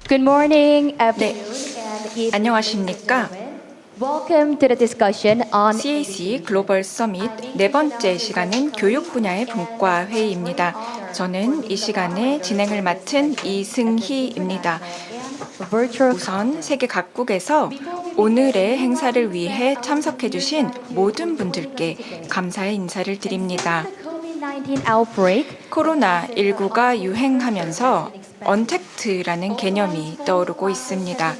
Good morning, 네, afternoon, and evening. 안녕하십니까? Welcome to the discussion on CAC 글로벌 서밋 네 번째 시간은 교육 분야의 분과 회의입니다. 저는 이 시간에 진행을 맡은 이승희입니다. virtual 우선 세계 각국에서 오늘의 행사를 위해 참석해 주신 모든 분들께 감사의 인사를 드립니다. COVID-19 outbreak. 코로나19가 유행하면서 언택트라는 개념이 떠오르고 있습니다.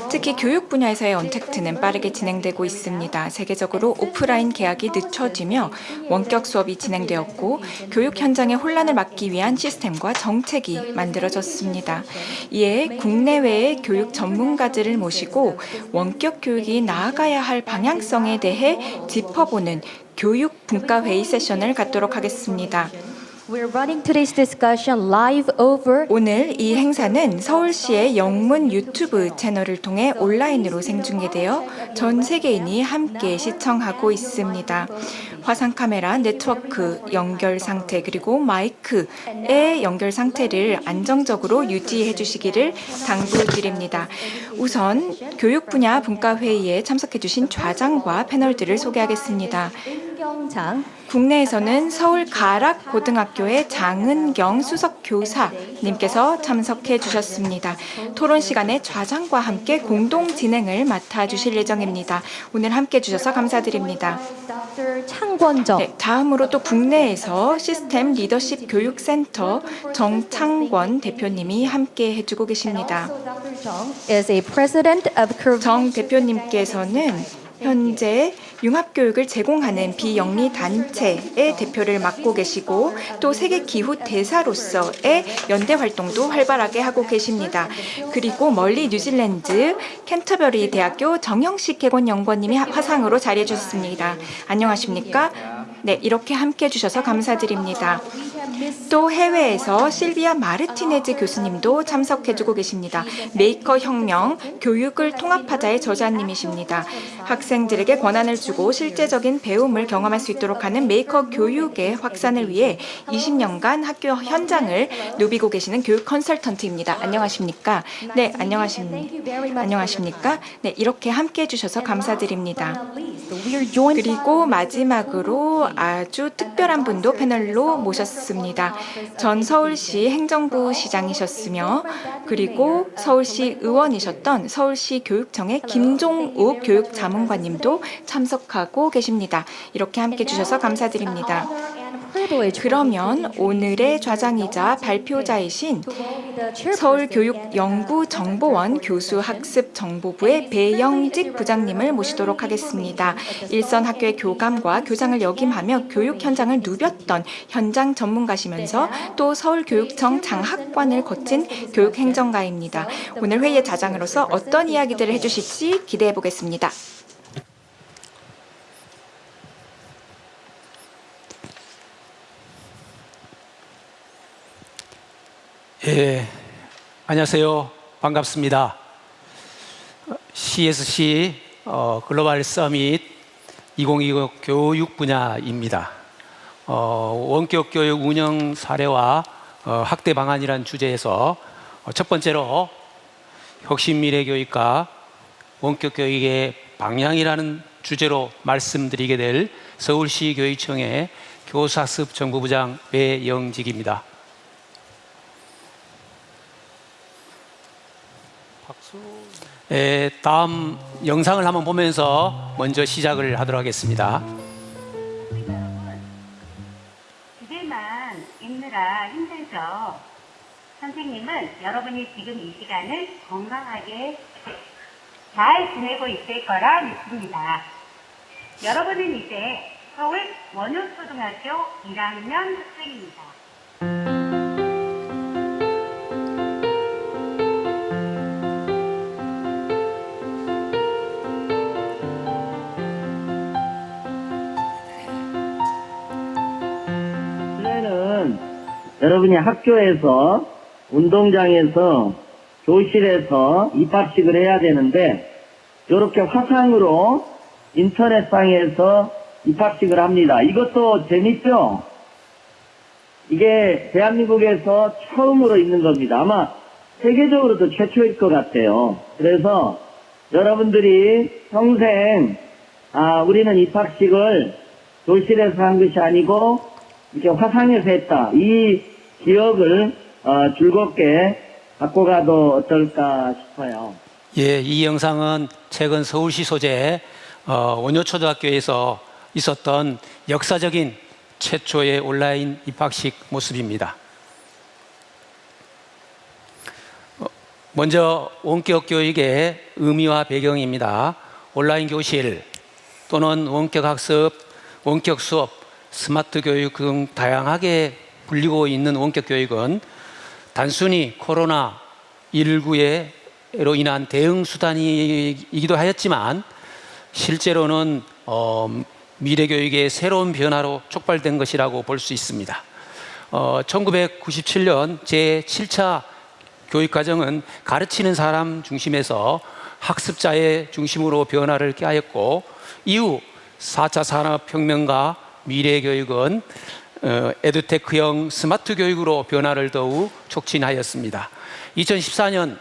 특히 교육 분야에서의 언택트는 빠르게 진행되고 있습니다. 세계적으로 오프라인 개학이 늦춰지며 원격 수업이 진행되었고 교육 현장의 혼란을 막기 위한 시스템과 정책이 만들어졌습니다. 이에 국내외의 교육 전문가들을 모시고 원격 교육이 나아가야 할 방향성에 대해 짚어보는 교육 분과 회의 세션을 갖도록 하겠습니다. We're running today's discussion live over. 오늘 이 행사는 서울시의 영문 유튜브 채널을 통해 온라인으로 생중계되어 전 세계인이 함께 시청하고 있습니다. 화상 카메라, 네트워크 연결 상태 그리고 마이크의 연결 상태를 안정적으로 유지해 주시기를 당부드립니다. 우선 교육 분야 분과회의에 참석해 주신 좌장과 패널들을 소개하겠습니다. 임경장, 국내에서는 서울 가락고등학교의 장은경 수석교사님께서 참석해 주셨습니다. 토론 시간에 좌장과 함께 공동 진행을 맡아주실 예정입니다. 오늘 함께 해주셔서 감사드립니다. Dr. 창권정, 네, 다음으로 또 국내에서 시스템 리더십 교육센터 정창권 대표님이 함께 해주고 계십니다. Dr. Jung is a president of 정 대표님께서는 현재 융합교육을 제공하는 비영리 단체의 대표를 맡고 계시고 또 세계기후대사로서의 연대 활동도 활발하게 하고 계십니다. 그리고 멀리 뉴질랜드 캔터버리 대학교 정영식 객원연구원님이 화상으로 자리해 주셨습니다. 안녕하십니까? 네, 이렇게 함께 해주셔서 감사드립니다. 또 해외에서 실비아 마르티네즈 교수님도 참석해주고 계십니다. 메이커 혁명, 교육을 통합하자의 저자님이십니다. 학생들에게 권한을 주고 실제적인 배움을 경험할 수 있도록 하는 메이커 교육의 확산을 위해 20년간 학교 현장을 누비고 계시는 교육 컨설턴트입니다. 안녕하십니까? 네, 안녕하십니까? 네, 이렇게 함께 해주셔서 감사드립니다. 그리고 마지막으로 아주 특별한 분도 패널로 모셨습니다. 전 서울시 행정부 시장이셨으며 그리고 서울시 의원이셨던 서울시 교육청의 김종욱 교육자문관님도 참석하고 계십니다. 이렇게 함께 해주셔서 감사드립니다. 그러면 오늘의 좌장이자 발표자이신 서울교육연구정보원 교수학습정보부의 배영직 부장님을 모시도록 하겠습니다. 일선 학교의 교감과 교장을 역임하며 교육 현장을 누볐던 현장 전문가시면서 또 서울교육청 장학관을 거친 교육행정가입니다. 오늘 회의의 좌장으로서 어떤 이야기들을 해주실지 기대해 보겠습니다. 예, 안녕하세요. 반갑습니다. CSC 글로벌 서밋 2020 교육 분야입니다. 원격 교육 운영 사례와 학대 방안이라는 주제에서 첫 번째로 혁신 미래 교육과 원격 교육의 방향이라는 주제로 말씀드리게 될 서울시 교육청의 교사학습 정보부장 배영직입니다. 다음 영상을 한번 보면서 먼저 시작을 하도록 하겠습니다. 주제만 읽느라 힘들죠. 선생님은 여러분이 지금 이 시간을 건강하게 잘 지내고 있을 거라 믿습니다. 여러분은 이제 서울 원효초등학교 1학년 학생입니다. 여러분이 학교에서, 운동장에서, 교실에서 입학식을 해야 되는데 이렇게 화상으로 인터넷상에서 입학식을 합니다. 이것도 재밌죠? 이게 대한민국에서 처음으로 있는 겁니다. 아마 세계적으로도 최초일 것 같아요. 그래서 여러분들이 평생 우리는 입학식을 교실에서 한 것이 아니고 이렇게 화상에서 했다. 이 기억을 즐겁게 갖고 가도 어떨까 싶어요. 예, 이 영상은 최근 서울시 소재 원효초등학교에서 있었던 역사적인 최초의 온라인 입학식 모습입니다. 먼저 원격 교육의 의미와 배경입니다. 온라인 교실 또는 원격 학습, 원격 수업, 스마트 교육 등 다양하게 불리고 있는 원격 교육은 단순히 코로나19로 인한 대응 수단이기도 하였지만 실제로는 미래 교육의 새로운 변화로 촉발된 것이라고 볼 수 있습니다. 1997년 제7차 교육과정은 가르치는 사람 중심에서 학습자의 중심으로 변화를 꾀하였고, 이후 4차 산업혁명과 미래교육은 에듀테크형 스마트 교육으로 변화를 더욱 촉진하였습니다. 2014년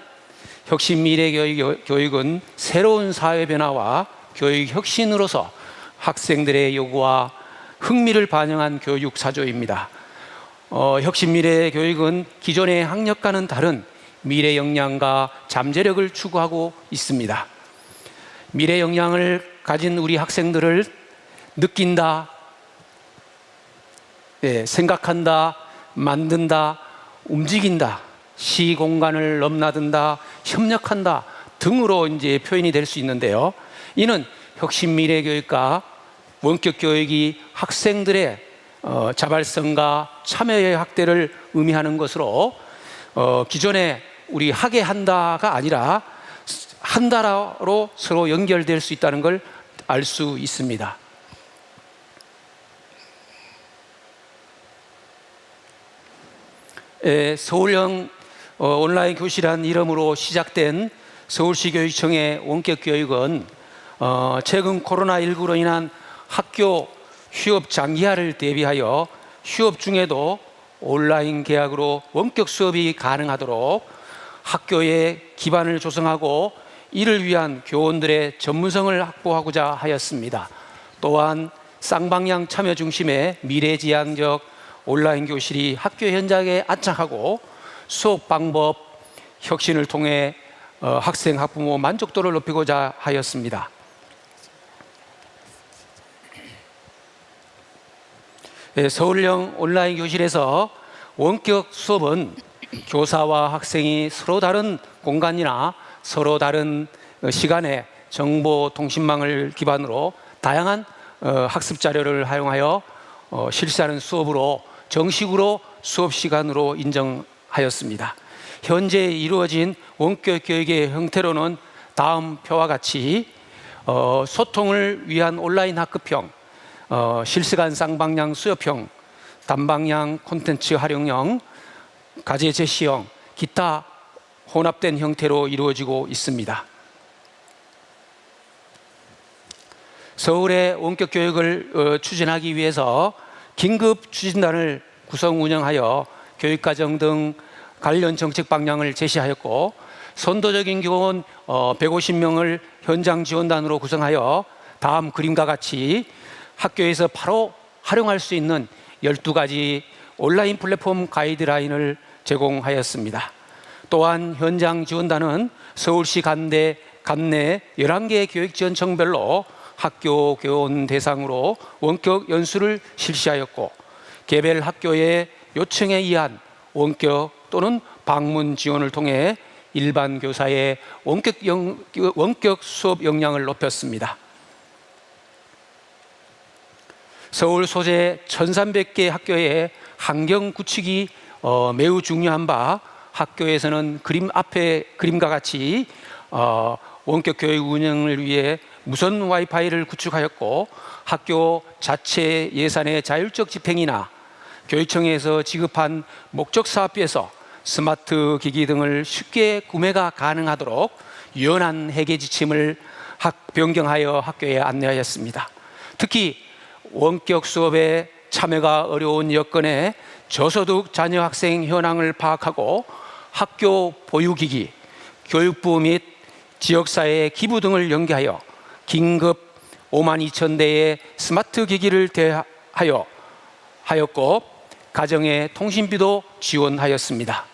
혁신 미래교육은 새로운 사회 변화와 교육 혁신으로서 학생들의 요구와 흥미를 반영한 교육 사조입니다. 혁신 미래교육은 기존의 학력과는 다른 미래 역량과 잠재력을 추구하고 있습니다. 미래 역량을 가진 우리 학생들을 느낀다, 생각한다, 만든다, 움직인다, 시공간을 넘나든다, 협력한다 등으로 이제 표현이 될 수 있는데요. 이는 혁신 미래 교육과 원격 교육이 학생들의 자발성과 참여의 확대를 의미하는 것으로 기존에 우리 하게 한다가 아니라 한다로 서로 연결될 수 있다는 걸 알 수 있습니다. 서울형 온라인 교실이라는 이름으로 시작된 서울시 교육청의 원격 교육은 최근 코로나19로 인한 학교 휴업 장기화를 대비하여 휴업 중에도 온라인 계약으로 원격 수업이 가능하도록 학교의 기반을 조성하고 이를 위한 교원들의 전문성을 확보하고자 하였습니다. 또한 쌍방향 참여 중심의 미래지향적 온라인 교실이 학교 현장에 안착하고 수업 방법 혁신을 통해 학생, 학부모 만족도를 높이고자 하였습니다. 서울형 온라인 교실에서 원격 수업은 교사와 학생이 서로 다른 공간이나 서로 다른 시간에 정보통신망을 기반으로 다양한 학습 자료를 활용하여 실시하는 수업으로 정식으로 수업 시간으로 인정하였습니다. 현재 이루어진 원격 교육의 형태로는 다음 표와 같이 소통을 위한 온라인 학급형, 실시간 쌍방향 수업형, 단방향 콘텐츠 활용형, 과제 제시형, 기타 혼합된 형태로 이루어지고 있습니다. 서울의 원격 교육을 추진하기 위해서 긴급 추진단을 구성 운영하여 교육과정 등 관련 정책 방향을 제시하였고, 선도적인 교원 150명을 현장 지원단으로 구성하여 다음 그림과 같이 학교에서 바로 활용할 수 있는 12가지 온라인 플랫폼 가이드라인을 제공하였습니다. 또한 현장 지원단은 서울시 관내 11개 교육지원청별로 학교 교원 대상으로 원격 연수를 실시하였고, 개별 학교의 요청에 의한 원격 또는 방문 지원을 통해 일반 교사의 원격 수업 역량을 높였습니다. 서울 소재 1300개 학교의 환경 구축이 매우 중요한 바, 학교에서는 그림과 같이 원격 교육 운영을 위해 무선 와이파이를 구축하였고, 학교 자체 예산의 자율적 집행이나 교육청에서 지급한 목적 사업비에서 스마트 기기 등을 쉽게 구매가 가능하도록 유연한 회계 지침을 변경하여 학교에 안내하였습니다. 특히 원격 수업에 참여가 어려운 여건에 저소득 자녀 학생 현황을 파악하고 학교 보유기기, 교육부 및 지역사회의 기부 등을 연계하여 긴급 52,000대의 스마트 기기를 대하였고 가정의 통신비도 지원하였습니다.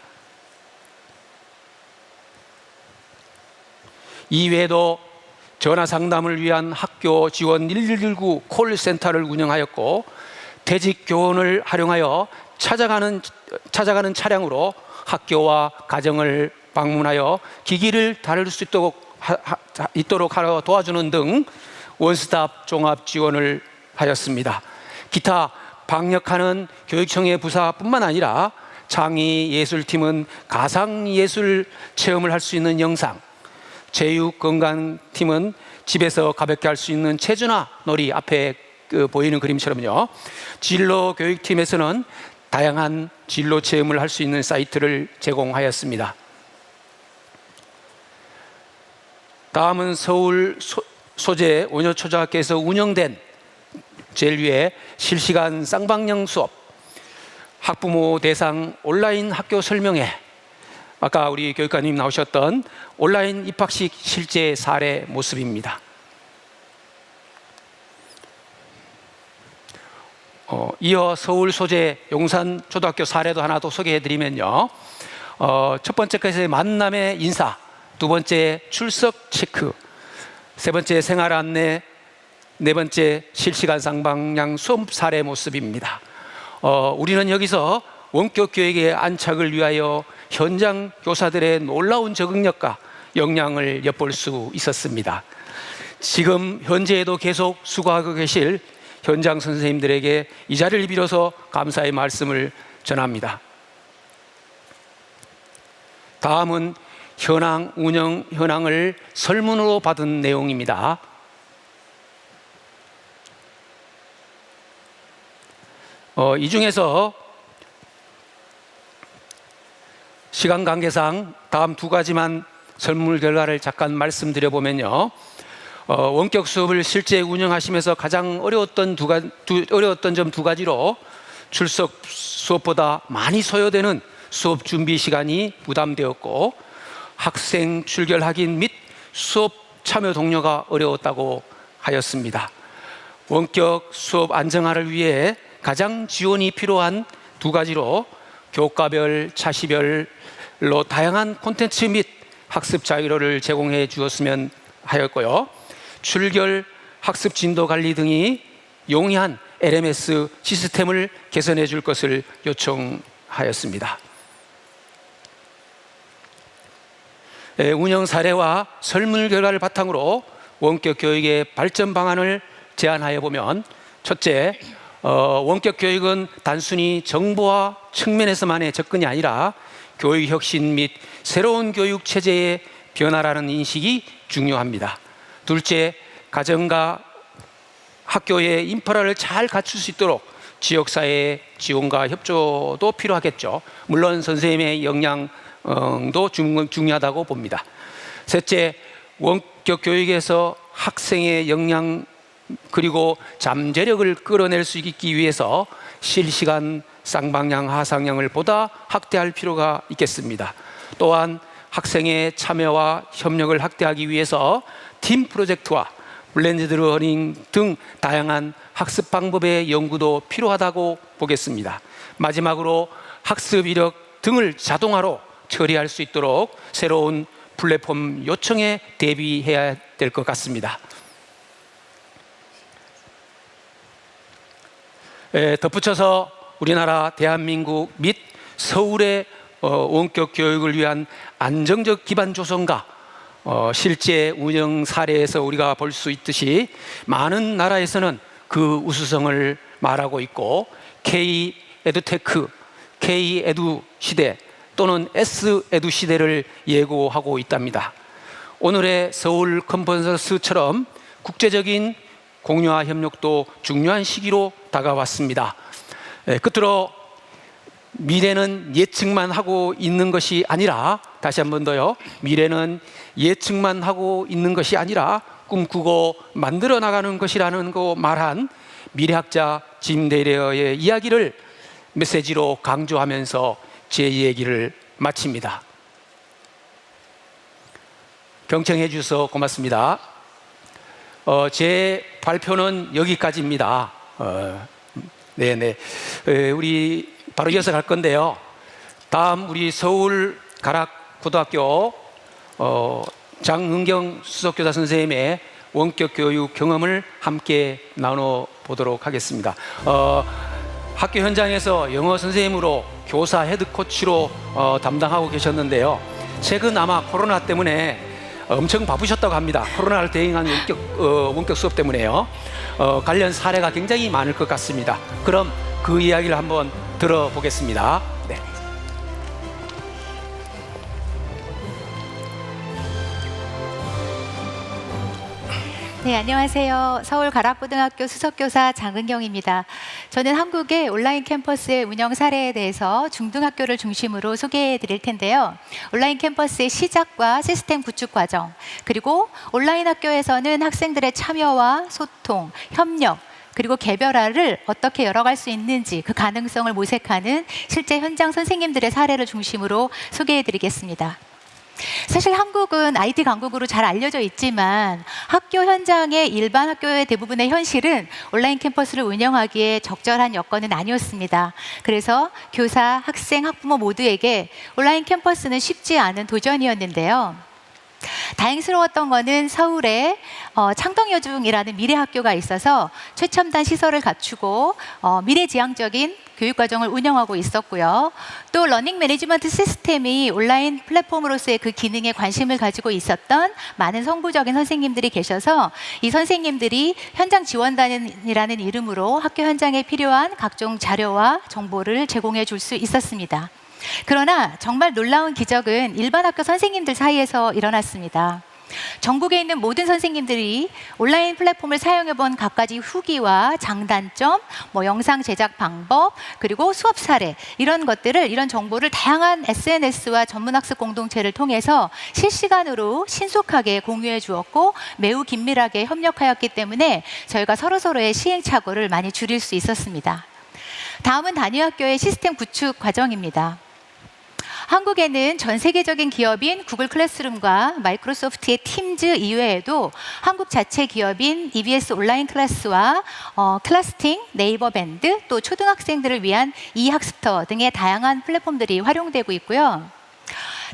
이외에도 전화 상담을 위한 학교 지원 119 콜센터를 운영하였고 퇴직 교원을 활용하여 찾아가는 차량으로 학교와 가정을 방문하여 기기를 다룰 수 있도록 하여 도와주는 등 원스톱 종합 지원을 하였습니다. 기타 방역하는 교육청의 부사뿐만 아니라 창의예술팀은 가상예술 체험을 할 수 있는 영상, 체육건강팀은 집에서 가볍게 할 수 있는 체조나 놀이, 앞에 보이는 그림처럼요. 진로교육팀에서는 다양한 진로 체험을 할 수 있는 사이트를 제공하였습니다. 다음은 서울 소재 원효초등학교에서 운영된 제일 위에 실시간 쌍방향 수업, 학부모 대상 온라인 학교 설명회, 아까 우리 교육관님 나오셨던 온라인 입학식 실제 사례 모습입니다. 이어 서울 소재 용산 초등학교 사례도 하나 더 소개해드리면요. 첫 번째 것이 만남의 인사, 두 번째 출석 체크, 세 번째 생활 안내, 네 번째 실시간 쌍방향 수업 사례 모습입니다. 우리는 여기서 원격 교육의 안착을 위하여 현장 교사들의 놀라운 적응력과 역량을 엿볼 수 있었습니다. 지금 현재에도 계속 수고하고 계실 현장 선생님들에게 이 자리를 빌어서 감사의 말씀을 전합니다. 다음은 운영 현황을 설문으로 받은 내용입니다. 이 중에서 시간 관계상 다음 두 가지만 설문 결과를 잠깐 말씀드려보면요. 원격 수업을 실제 운영하시면서 가장 어려웠던 점 두 가지로 출석 수업보다 많이 소요되는 수업 준비 시간이 부담되었고, 학생 출결 확인 및 수업 참여 동료가 어려웠다고 하였습니다. 원격 수업 안정화를 위해 가장 지원이 필요한 두 가지로 교과별, 차시별로 다양한 콘텐츠 및 학습 자료를 제공해 주었으면 하였고요. 출결, 학습 진도 관리 등이 용이한 LMS 시스템을 개선해 줄 것을 요청하였습니다. 운영 사례와 설문 결과를 바탕으로 원격 교육의 발전 방안을 제안하여 보면, 첫째, 원격 교육은 단순히 정보화 측면에서만의 접근이 아니라 교육 혁신 및 새로운 교육 체제의 변화라는 인식이 중요합니다. 둘째, 가정과 학교의 인프라를 잘 갖출 수 있도록 지역사회의 지원과 협조도 필요하겠죠. 물론 선생님의 역량도 중요하다고 봅니다. 셋째, 원격 교육에서 학생의 역량 그리고 잠재력을 끌어낼 수 있기 위해서 실시간 쌍방향 하상향을 보다 확대할 필요가 있겠습니다. 또한 학생의 참여와 협력을 확대하기 위해서 팀 프로젝트와 블렌디드 러닝 등 다양한 학습 방법의 연구도 필요하다고 보겠습니다. 마지막으로 학습 이력 등을 자동화로 처리할 수 있도록 새로운 플랫폼 요청에 대비해야 될 것 같습니다. 덧붙여서 우리나라 대한민국 및 서울의 원격 교육을 위한 안정적 기반 조성과 실제 운영 사례에서 우리가 볼 수 있듯이 많은 나라에서는 그 우수성을 말하고 있고 K-에듀테크, K-에듀 시대 또는 S-에듀 시대를 예고하고 있답니다. 오늘의 서울 컨퍼런스처럼 국제적인 공유와 협력도 중요한 시기로 다가왔습니다. 끝으로 미래는 예측만 하고 있는 것이 아니라, 다시 한 번 더요, 미래는 예측만 하고 있는 것이 아니라 꿈꾸고 만들어 나가는 것이라는 거 말한 미래학자 짐 데이러의 이야기를 메시지로 강조하면서 제 얘기를 마칩니다. 경청해 주셔서 고맙습니다. 제 발표는 여기까지입니다. 네네. 우리 바로 이어서 갈 건데요. 다음 우리 서울 가락고등학교 장은경 수석교사 선생님의 원격 교육 경험을 함께 나눠보도록 하겠습니다. 학교 현장에서 영어 선생님으로 교사 헤드코치로 담당하고 계셨는데요. 최근 아마 코로나 때문에 엄청 바쁘셨다고 합니다. 코로나를 대응한 원격 수업 때문에요. 관련 사례가 굉장히 많을 것 같습니다. 그럼 그 이야기를 한번 들어보겠습니다. 네. 네, 안녕하세요. 서울 가락고등학교 수석교사 장은경입니다. 저는 한국의 온라인 캠퍼스의 운영 사례에 대해서 중등학교를 중심으로 소개해 드릴 텐데요. 온라인 캠퍼스의 시작과 시스템 구축 과정, 그리고 온라인 학교에서는 학생들의 참여와 소통, 협력, 그리고 개별화를 어떻게 열어갈 수 있는지 그 가능성을 모색하는 실제 현장 선생님들의 사례를 중심으로 소개해 드리겠습니다. 사실 한국은 IT 강국으로 잘 알려져 있지만 학교 현장의 일반 학교의 대부분의 현실은 온라인 캠퍼스를 운영하기에 적절한 여건은 아니었습니다. 그래서 교사, 학생, 학부모 모두에게 온라인 캠퍼스는 쉽지 않은 도전이었는데요. 다행스러웠던 거는 서울에 창덕여중이라는 미래학교가 있어서 최첨단 시설을 갖추고 미래지향적인 교육과정을 운영하고 있었고요. 또 러닝 매니지먼트 시스템이 온라인 플랫폼으로서의 그 기능에 관심을 가지고 있었던 많은 성부적인 선생님들이 계셔서 이 선생님들이 현장 지원단이라는 이름으로 학교 현장에 필요한 각종 자료와 정보를 제공해 줄 수 있었습니다. 그러나 정말 놀라운 기적은 일반 학교 선생님들 사이에서 일어났습니다. 전국에 있는 모든 선생님들이 온라인 플랫폼을 사용해 본 갖가지 후기와 장단점, 영상 제작 방법, 그리고 수업 사례 이런 정보를 다양한 SNS와 전문학습 공동체를 통해서 실시간으로 신속하게 공유해 주었고 매우 긴밀하게 협력하였기 때문에 저희가 서로서로의 시행착오를 많이 줄일 수 있었습니다. 다음은 단위 학교의 시스템 구축 과정입니다. 한국에는 전 세계적인 기업인 구글 클래스룸과 마이크로소프트의 팀즈 이외에도 한국 자체 기업인 EBS 온라인 클래스와 클래스팅, 네이버 밴드, 또 초등학생들을 위한 이학습터 등의 다양한 플랫폼들이 활용되고 있고요.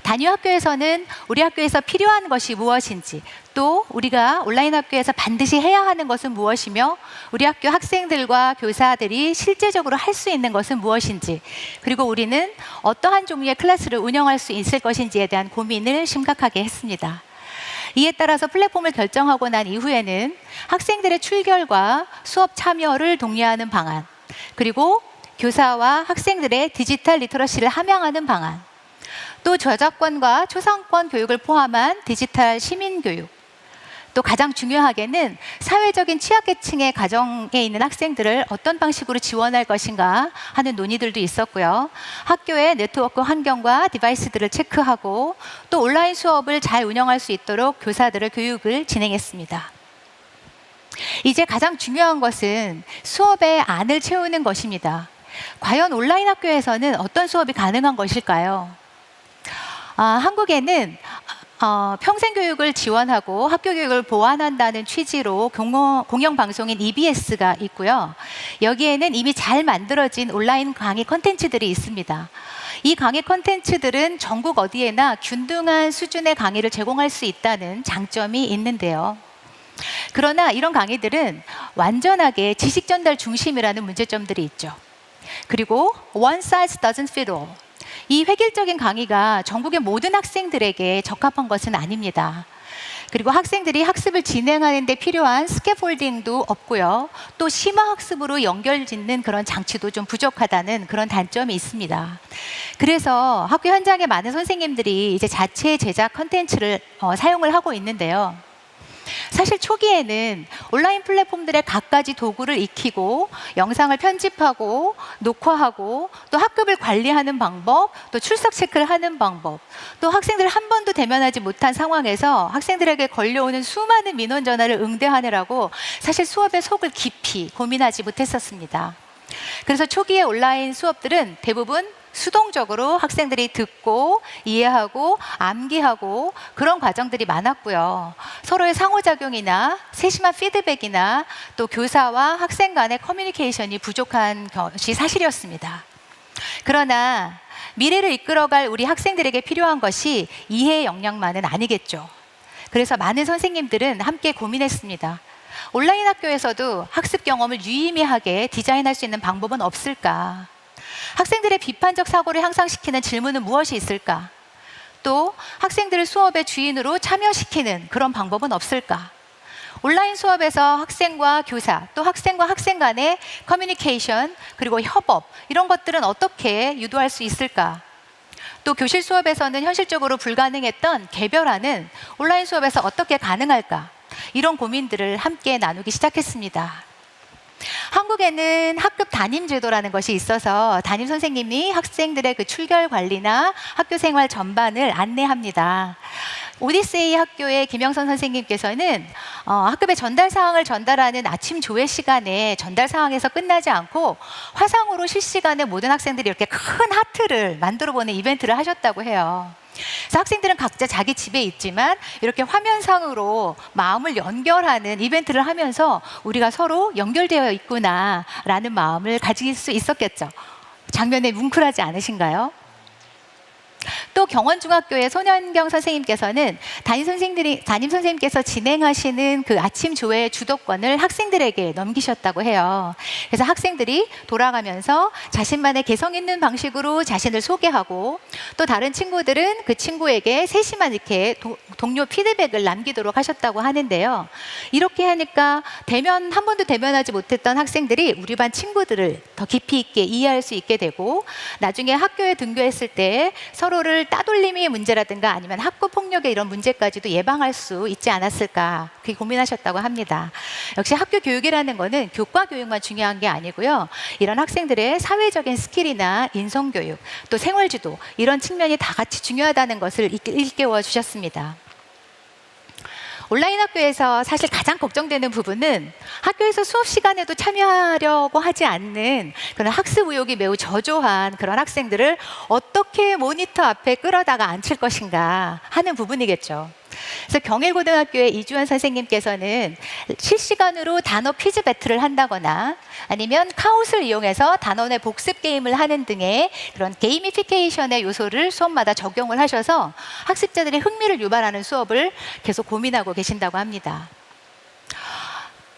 단위 학교에서는 우리 학교에서 필요한 것이 무엇인지, 또 우리가 온라인 학교에서 반드시 해야 하는 것은 무엇이며 우리 학교 학생들과 교사들이 실제적으로 할 수 있는 것은 무엇인지, 그리고 우리는 어떠한 종류의 클래스를 운영할 수 있을 것인지에 대한 고민을 심각하게 했습니다. 이에 따라서 플랫폼을 결정하고 난 이후에는 학생들의 출결과 수업 참여를 독려하는 방안, 그리고 교사와 학생들의 디지털 리터러시를 함양하는 방안, 또 저작권과 초상권 교육을 포함한 디지털 시민교육, 또 가장 중요하게는 사회적인 취약계층의 가정에 있는 학생들을 어떤 방식으로 지원할 것인가 하는 논의들도 있었고요. 학교의 네트워크 환경과 디바이스들을 체크하고 또 온라인 수업을 잘 운영할 수 있도록 교사들을 교육을 진행했습니다. 이제 가장 중요한 것은 수업의 안을 채우는 것입니다. 과연 온라인 학교에서는 어떤 수업이 가능한 것일까요? 한국에는 평생교육을 지원하고 학교교육을 보완한다는 취지로 공영방송인 EBS가 있고요. 여기에는 이미 잘 만들어진 온라인 강의 콘텐츠들이 있습니다. 이 강의 콘텐츠들은 전국 어디에나 균등한 수준의 강의를 제공할 수 있다는 장점이 있는데요. 그러나 이런 강의들은 완전하게 지식 전달 중심이라는 문제점들이 있죠. 그리고 one size doesn't fit all. 이 획일적인 강의가 전국의 모든 학생들에게 적합한 것은 아닙니다. 그리고 학생들이 학습을 진행하는 데 필요한 스캐폴딩도 없고요. 또 심화학습으로 연결짓는 그런 장치도 좀 부족하다는 그런 단점이 있습니다. 그래서 학교 현장에 많은 선생님들이 이제 자체 제작 컨텐츠를 사용을 하고 있는데요. 사실 초기에는 온라인 플랫폼들의 갖가지 도구를 익히고 영상을 편집하고 녹화하고 또 학급을 관리하는 방법, 또 출석 체크를 하는 방법, 또 학생들을 한 번도 대면하지 못한 상황에서 학생들에게 걸려오는 수많은 민원 전화를 응대하느라고 사실 수업의 속을 깊이 고민하지 못했었습니다. 그래서 초기의 온라인 수업들은 대부분 수동적으로 학생들이 듣고 이해하고 암기하고 그런 과정들이 많았고요. 서로의 상호작용이나 세심한 피드백이나 또 교사와 학생 간의 커뮤니케이션이 부족한 것이 사실이었습니다. 그러나 미래를 이끌어갈 우리 학생들에게 필요한 것이 이해 역량만은 아니겠죠. 그래서 많은 선생님들은 함께 고민했습니다. 온라인 학교에서도 학습 경험을 유의미하게 디자인할 수 있는 방법은 없을까? 학생들의 비판적 사고를 향상시키는 질문은 무엇이 있을까? 또 학생들을 수업의 주인으로 참여시키는 그런 방법은 없을까? 온라인 수업에서 학생과 교사, 또 학생과 학생 간의 커뮤니케이션, 그리고 협업, 이런 것들은 어떻게 유도할 수 있을까? 또 교실 수업에서는 현실적으로 불가능했던 개별화는 온라인 수업에서 어떻게 가능할까? 이런 고민들을 함께 나누기 시작했습니다. 한국에는 학급 담임 제도라는 것이 있어서 담임 선생님이 학생들의 그 출결 관리나 학교 생활 전반을 안내합니다. 오디세이 학교의 김영선 선생님께서는 학급의 전달 사항을 전달하는 아침 조회 시간에 전달 사항에서 끝나지 않고 화상으로 실시간에 모든 학생들이 이렇게 큰 하트를 만들어 보는 이벤트를 하셨다고 해요. 그래서 학생들은 각자 자기 집에 있지만 이렇게 화면상으로 마음을 연결하는 이벤트를 하면서 우리가 서로 연결되어 있구나라는 마음을 가질 수 있었겠죠. 장면에 뭉클하지 않으신가요? 또 경원중학교의 손현경 선생님께서는 담임 선생님께서 진행하시는 그 아침 조회 주도권을 학생들에게 넘기셨다고 해요. 그래서 학생들이 돌아가면서 자신만의 개성 있는 방식으로 자신을 소개하고 또 다른 친구들은 그 친구에게 세심한 이렇게 동료 피드백을 남기도록 하셨다고 하는데요. 이렇게 하니까 한 번도 대면하지 못했던 학생들이 우리 반 친구들을 더 깊이 있게 이해할 수 있게 되고 나중에 학교에 등교했을 때 서로를 따돌림의 문제라든가 아니면 학교 폭력의 이런 문제까지도 예방할 수 있지 않았을까 그렇게 고민하셨다고 합니다. 역시 학교 교육이라는 거는 교과 교육만 중요한 게 아니고요. 이런 학생들의 사회적인 스킬이나 인성교육 또 생활지도 이런 측면이 다 같이 중요하다는 것을 일깨워 주셨습니다. 온라인 학교에서 사실 가장 걱정되는 부분은 학교에서 수업 시간에도 참여하려고 하지 않는 그런 학습 의욕이 매우 저조한 그런 학생들을 어떻게 모니터 앞에 끌어다가 앉힐 것인가 하는 부분이겠죠. 그래서 경일고등학교의 이주연 선생님께서는 실시간으로 단어 퀴즈 배틀을 한다거나 아니면 카웃을 이용해서 단원의 복습 게임을 하는 등의 그런 게이미피케이션의 요소를 수업마다 적용을 하셔서 학습자들의 흥미를 유발하는 수업을 계속 고민하고 계신다고 합니다.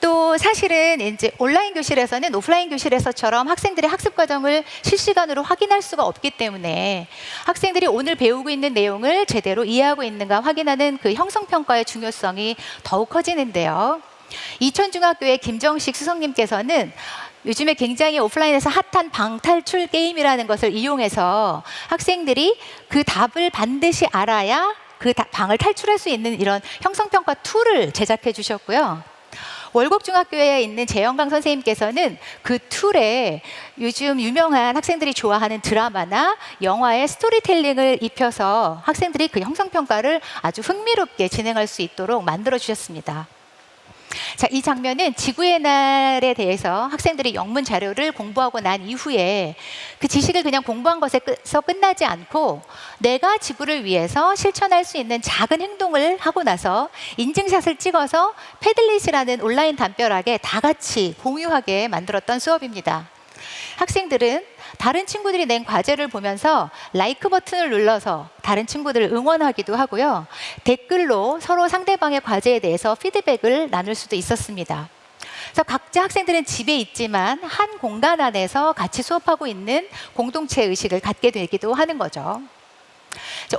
또 사실은 이제 온라인 교실에서는 오프라인 교실에서처럼 학생들의 학습 과정을 실시간으로 확인할 수가 없기 때문에 학생들이 오늘 배우고 있는 내용을 제대로 이해하고 있는가 확인하는 그 형성평가의 중요성이 더욱 커지는데요. 이천중학교의 김정식 수석님께서는 요즘에 굉장히 오프라인에서 핫한 방탈출 게임이라는 것을 이용해서 학생들이 그 답을 반드시 알아야 그 방을 탈출할 수 있는 이런 형성평가 툴을 제작해 주셨고요. 월곡중학교에 있는 재영강 선생님께서는 그 툴에 요즘 유명한 학생들이 좋아하는 드라마나 영화의 스토리텔링을 입혀서 학생들이 그 형성평가를 아주 흥미롭게 진행할 수 있도록 만들어 주셨습니다. 자, 이 장면은 지구의 날에 대해서 학생들이 영문 자료를 공부하고 난 이후에 그 지식을 그냥 공부한 것에서 끝나지 않고 내가 지구를 위해서 실천할 수 있는 작은 행동을 하고 나서 인증샷을 찍어서 패들릿이라는 온라인 담벼락에 다 같이 공유하게 만들었던 수업입니다. 학생들은 다른 친구들이 낸 과제를 보면서 라이크 버튼을 눌러서 다른 친구들을 응원하기도 하고요. 댓글로 서로 상대방의 과제에 대해서 피드백을 나눌 수도 있었습니다. 그래서 각자 학생들은 집에 있지만 한 공간 안에서 같이 수업하고 있는 공동체 의식을 갖게 되기도 하는 거죠.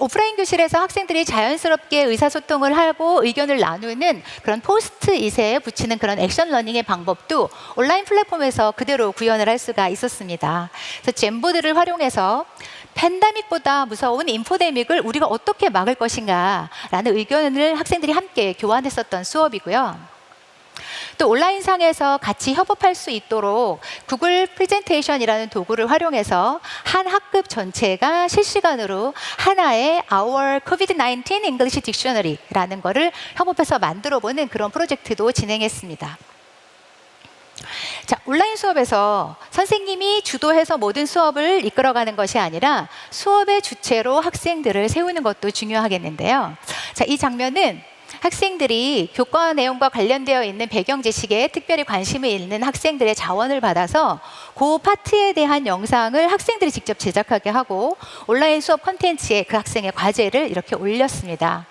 오프라인 교실에서 학생들이 자연스럽게 의사소통을 하고 의견을 나누는 그런 포스트잇에 붙이는 그런 액션 러닝의 방법도 온라인 플랫폼에서 그대로 구현을 할 수가 있었습니다. 그래서 잼보드를 활용해서 팬데믹보다 무서운 인포데믹을 우리가 어떻게 막을 것인가 라는 의견을 학생들이 함께 교환했었던 수업이고요. 또 온라인상에서 같이 협업할 수 있도록 구글 프레젠테이션이라는 도구를 활용해서 한 학급 전체가 실시간으로 하나의 Our COVID-19 English Dictionary라는 거를 협업해서 만들어보는 그런 프로젝트도 진행했습니다. 자, 온라인 수업에서 선생님이 주도해서 모든 수업을 이끌어가는 것이 아니라 수업의 주체로 학생들을 세우는 것도 중요하겠는데요. 자, 이 장면은 학생들이 교과 내용과 관련되어 있는 배경 지식에 특별히 관심을 있는 학생들의 자원을 받아서 그 파트에 대한 영상을 학생들이 직접 제작하게 하고 온라인 수업 콘텐츠에 그 학생의 과제를 이렇게 올렸습니다.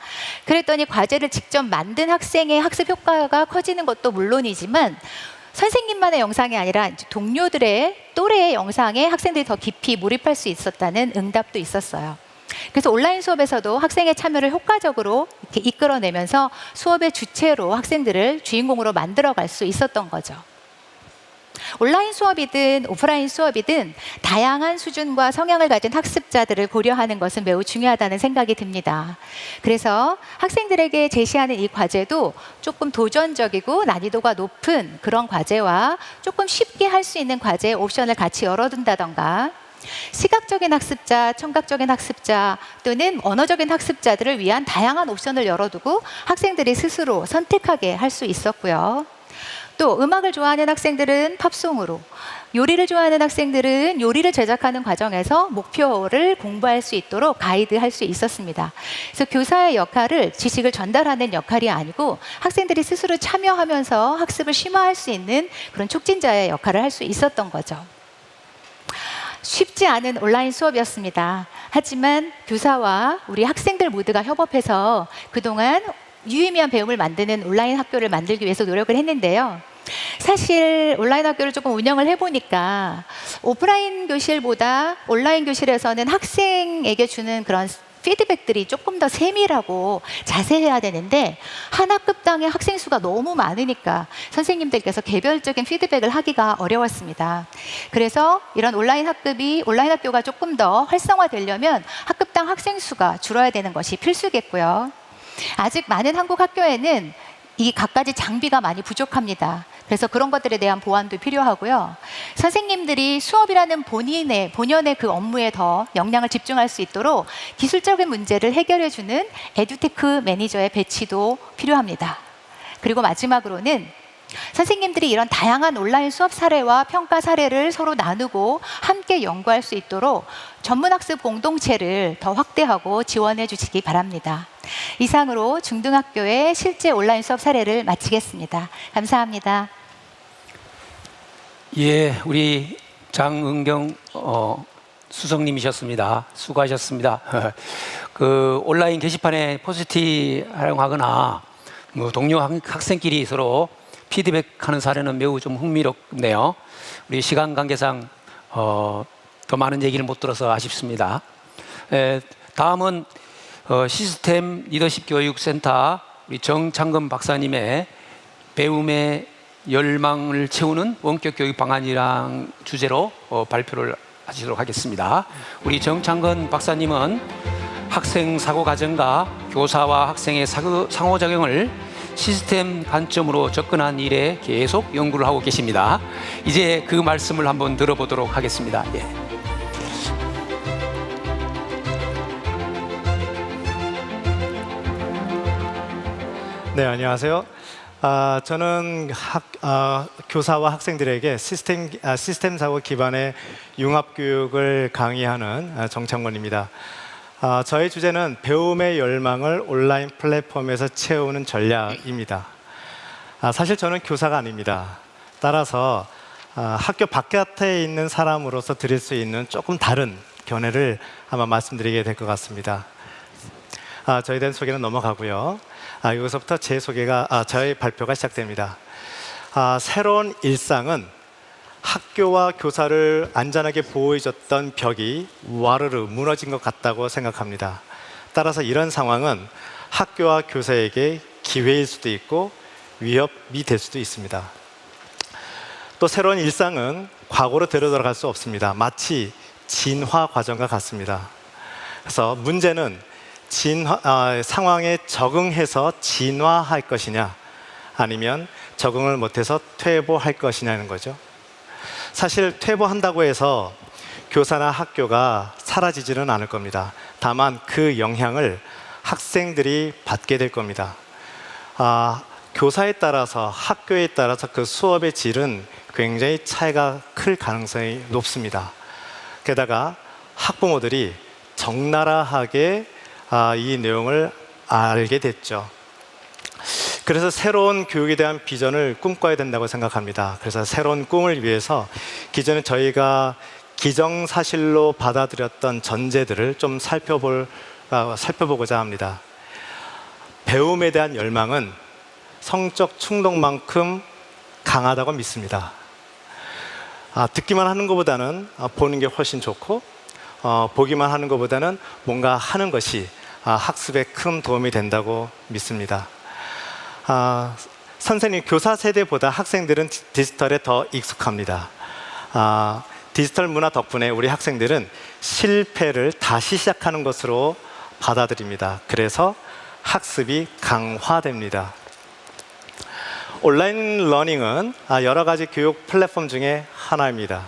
그랬더니 과제를 직접 만든 학생의 학습 효과가 커지는 것도 물론이지만 선생님만의 영상이 아니라 동료들의 또래의 영상에 학생들이 더 깊이 몰입할 수 있었다는 응답도 있었어요. 그래서 온라인 수업에서도 학생의 참여를 효과적으로 이렇게 이끌어내면서 수업의 주체로 학생들을 주인공으로 만들어갈 수 있었던 거죠. 온라인 수업이든 오프라인 수업이든 다양한 수준과 성향을 가진 학습자들을 고려하는 것은 매우 중요하다는 생각이 듭니다. 그래서 학생들에게 제시하는 이 과제도 조금 도전적이고 난이도가 높은 그런 과제와 조금 쉽게 할 수 있는 과제의 옵션을 같이 열어둔다던가 시각적인 학습자, 청각적인 학습자 또는 언어적인 학습자들을 위한 다양한 옵션을 열어두고 학생들이 스스로 선택하게 할 수 있었고요. 또 음악을 좋아하는 학생들은 팝송으로, 요리를 좋아하는 학생들은 요리를 제작하는 과정에서 목표를 공부할 수 있도록 가이드할 수 있었습니다. 그래서 교사의 역할을 지식을 전달하는 역할이 아니고 학생들이 스스로 참여하면서 학습을 심화할 수 있는 그런 촉진자의 역할을 할 수 있었던 거죠. 쉽지 않은 온라인 수업이었습니다. 하지만 교사와 우리 학생들 모두가 협업해서 그동안 유의미한 배움을 만드는 온라인 학교를 만들기 위해서 노력을 했는데요. 사실 온라인 학교를 조금 운영을 해보니까 오프라인 교실보다 온라인 교실에서는 학생에게 주는 그런 피드백들이 조금 더 세밀하고 자세해야 되는데 한 학급당의 학생 수가 너무 많으니까 선생님들께서 개별적인 피드백을 하기가 어려웠습니다. 그래서 이런 온라인 학교가 조금 더 활성화되려면 학급당 학생 수가 줄어야 되는 것이 필수겠고요. 아직 많은 한국 학교에는 이 갖가지 장비가 많이 부족합니다. 그래서 그런 것들에 대한 보완도 필요하고요. 선생님들이 수업이라는 본연의 그 업무에 더 역량을 집중할 수 있도록 기술적인 문제를 해결해주는 에듀테크 매니저의 배치도 필요합니다. 그리고 마지막으로는 선생님들이 이런 다양한 온라인 수업 사례와 평가 사례를 서로 나누고 함께 연구할 수 있도록 전문학습 공동체를 더 확대하고 지원해 주시기 바랍니다. 이상으로 중등학교의 실제 온라인 수업 사례를 마치겠습니다. 감사합니다. 예, 우리 장은경 수석님이셨습니다. 수고하셨습니다. 그 온라인 게시판에 포스트잇 활용하거나 뭐 동료 학생끼리 서로 피드백하는 사례는 매우 좀 흥미롭네요. 우리 시간 관계상 더 많은 얘기를 못 들어서 아쉽습니다. 다음은 시스템 리더십 교육센터 우리 정창근 박사님의 배움의 열망을 채우는 원격 교육 방안이란 주제로 발표를 하시도록 하겠습니다. 우리 정창근 박사님은 학생 사고 과정과 교사와 학생의 상호작용을 시스템 관점으로 접근한 일에 계속 연구를 하고 계십니다. 이제 그 말씀을 한번 들어보도록 하겠습니다. 예. 네, 안녕하세요. 저는 교사와 학생들에게 시스템 사고 기반의 융합 교육을 강의하는 정창권입니다. 저의 주제는 배움의 열망을 온라인 플랫폼에서 채우는 전략입니다. 사실 저는 교사가 아닙니다. 따라서 학교 바깥에 있는 사람으로서 드릴 수 있는 조금 다른 견해를 아마 말씀드리게 될 것 같습니다. 저에 대한 소개는 넘어가고요. 여기서부터 저의 발표가 시작됩니다. 새로운 일상은 학교와 교사를 안전하게 보호해줬던 벽이 와르르 무너진 것 같다고 생각합니다. 따라서 이런 상황은 학교와 교사에게 기회일 수도 있고 위협이 될 수도 있습니다. 또 새로운 일상은 과거로 데려들어갈 수 없습니다. 마치 진화 과정과 같습니다. 그래서 문제는 상황에 적응해서 진화할 것이냐 아니면 적응을 못해서 퇴보할 것이냐는 거죠. 사실 퇴보한다고 해서 교사나 학교가 사라지지는 않을 겁니다. 다만 그 영향을 학생들이 받게 될 겁니다. 교사에 따라서 학교에 따라서 그 수업의 질은 굉장히 차이가 클 가능성이 높습니다. 게다가 학부모들이 적나라하게 이 내용을 알게 됐죠. 그래서 새로운 교육에 대한 비전을 꿈꿔야 된다고 생각합니다. 그래서 새로운 꿈을 위해서 기존에 저희가 기정사실로 받아들였던 전제들을 좀 살펴보고자 합니다. 배움에 대한 열망은 성적 충동만큼 강하다고 믿습니다. 듣기만 하는 것보다는 보는 게 훨씬 좋고, 보기만 하는 것보다는 뭔가 하는 것이 학습에 큰 도움이 된다고 믿습니다. 선생님, 교사 세대보다 학생들은 디지털에 더 익숙합니다. 디지털 문화 덕분에 우리 학생들은 실패를 다시 시작하는 것으로 받아들입니다. 그래서 학습이 강화됩니다. 온라인 러닝은 여러 가지 교육 플랫폼 중에 하나입니다.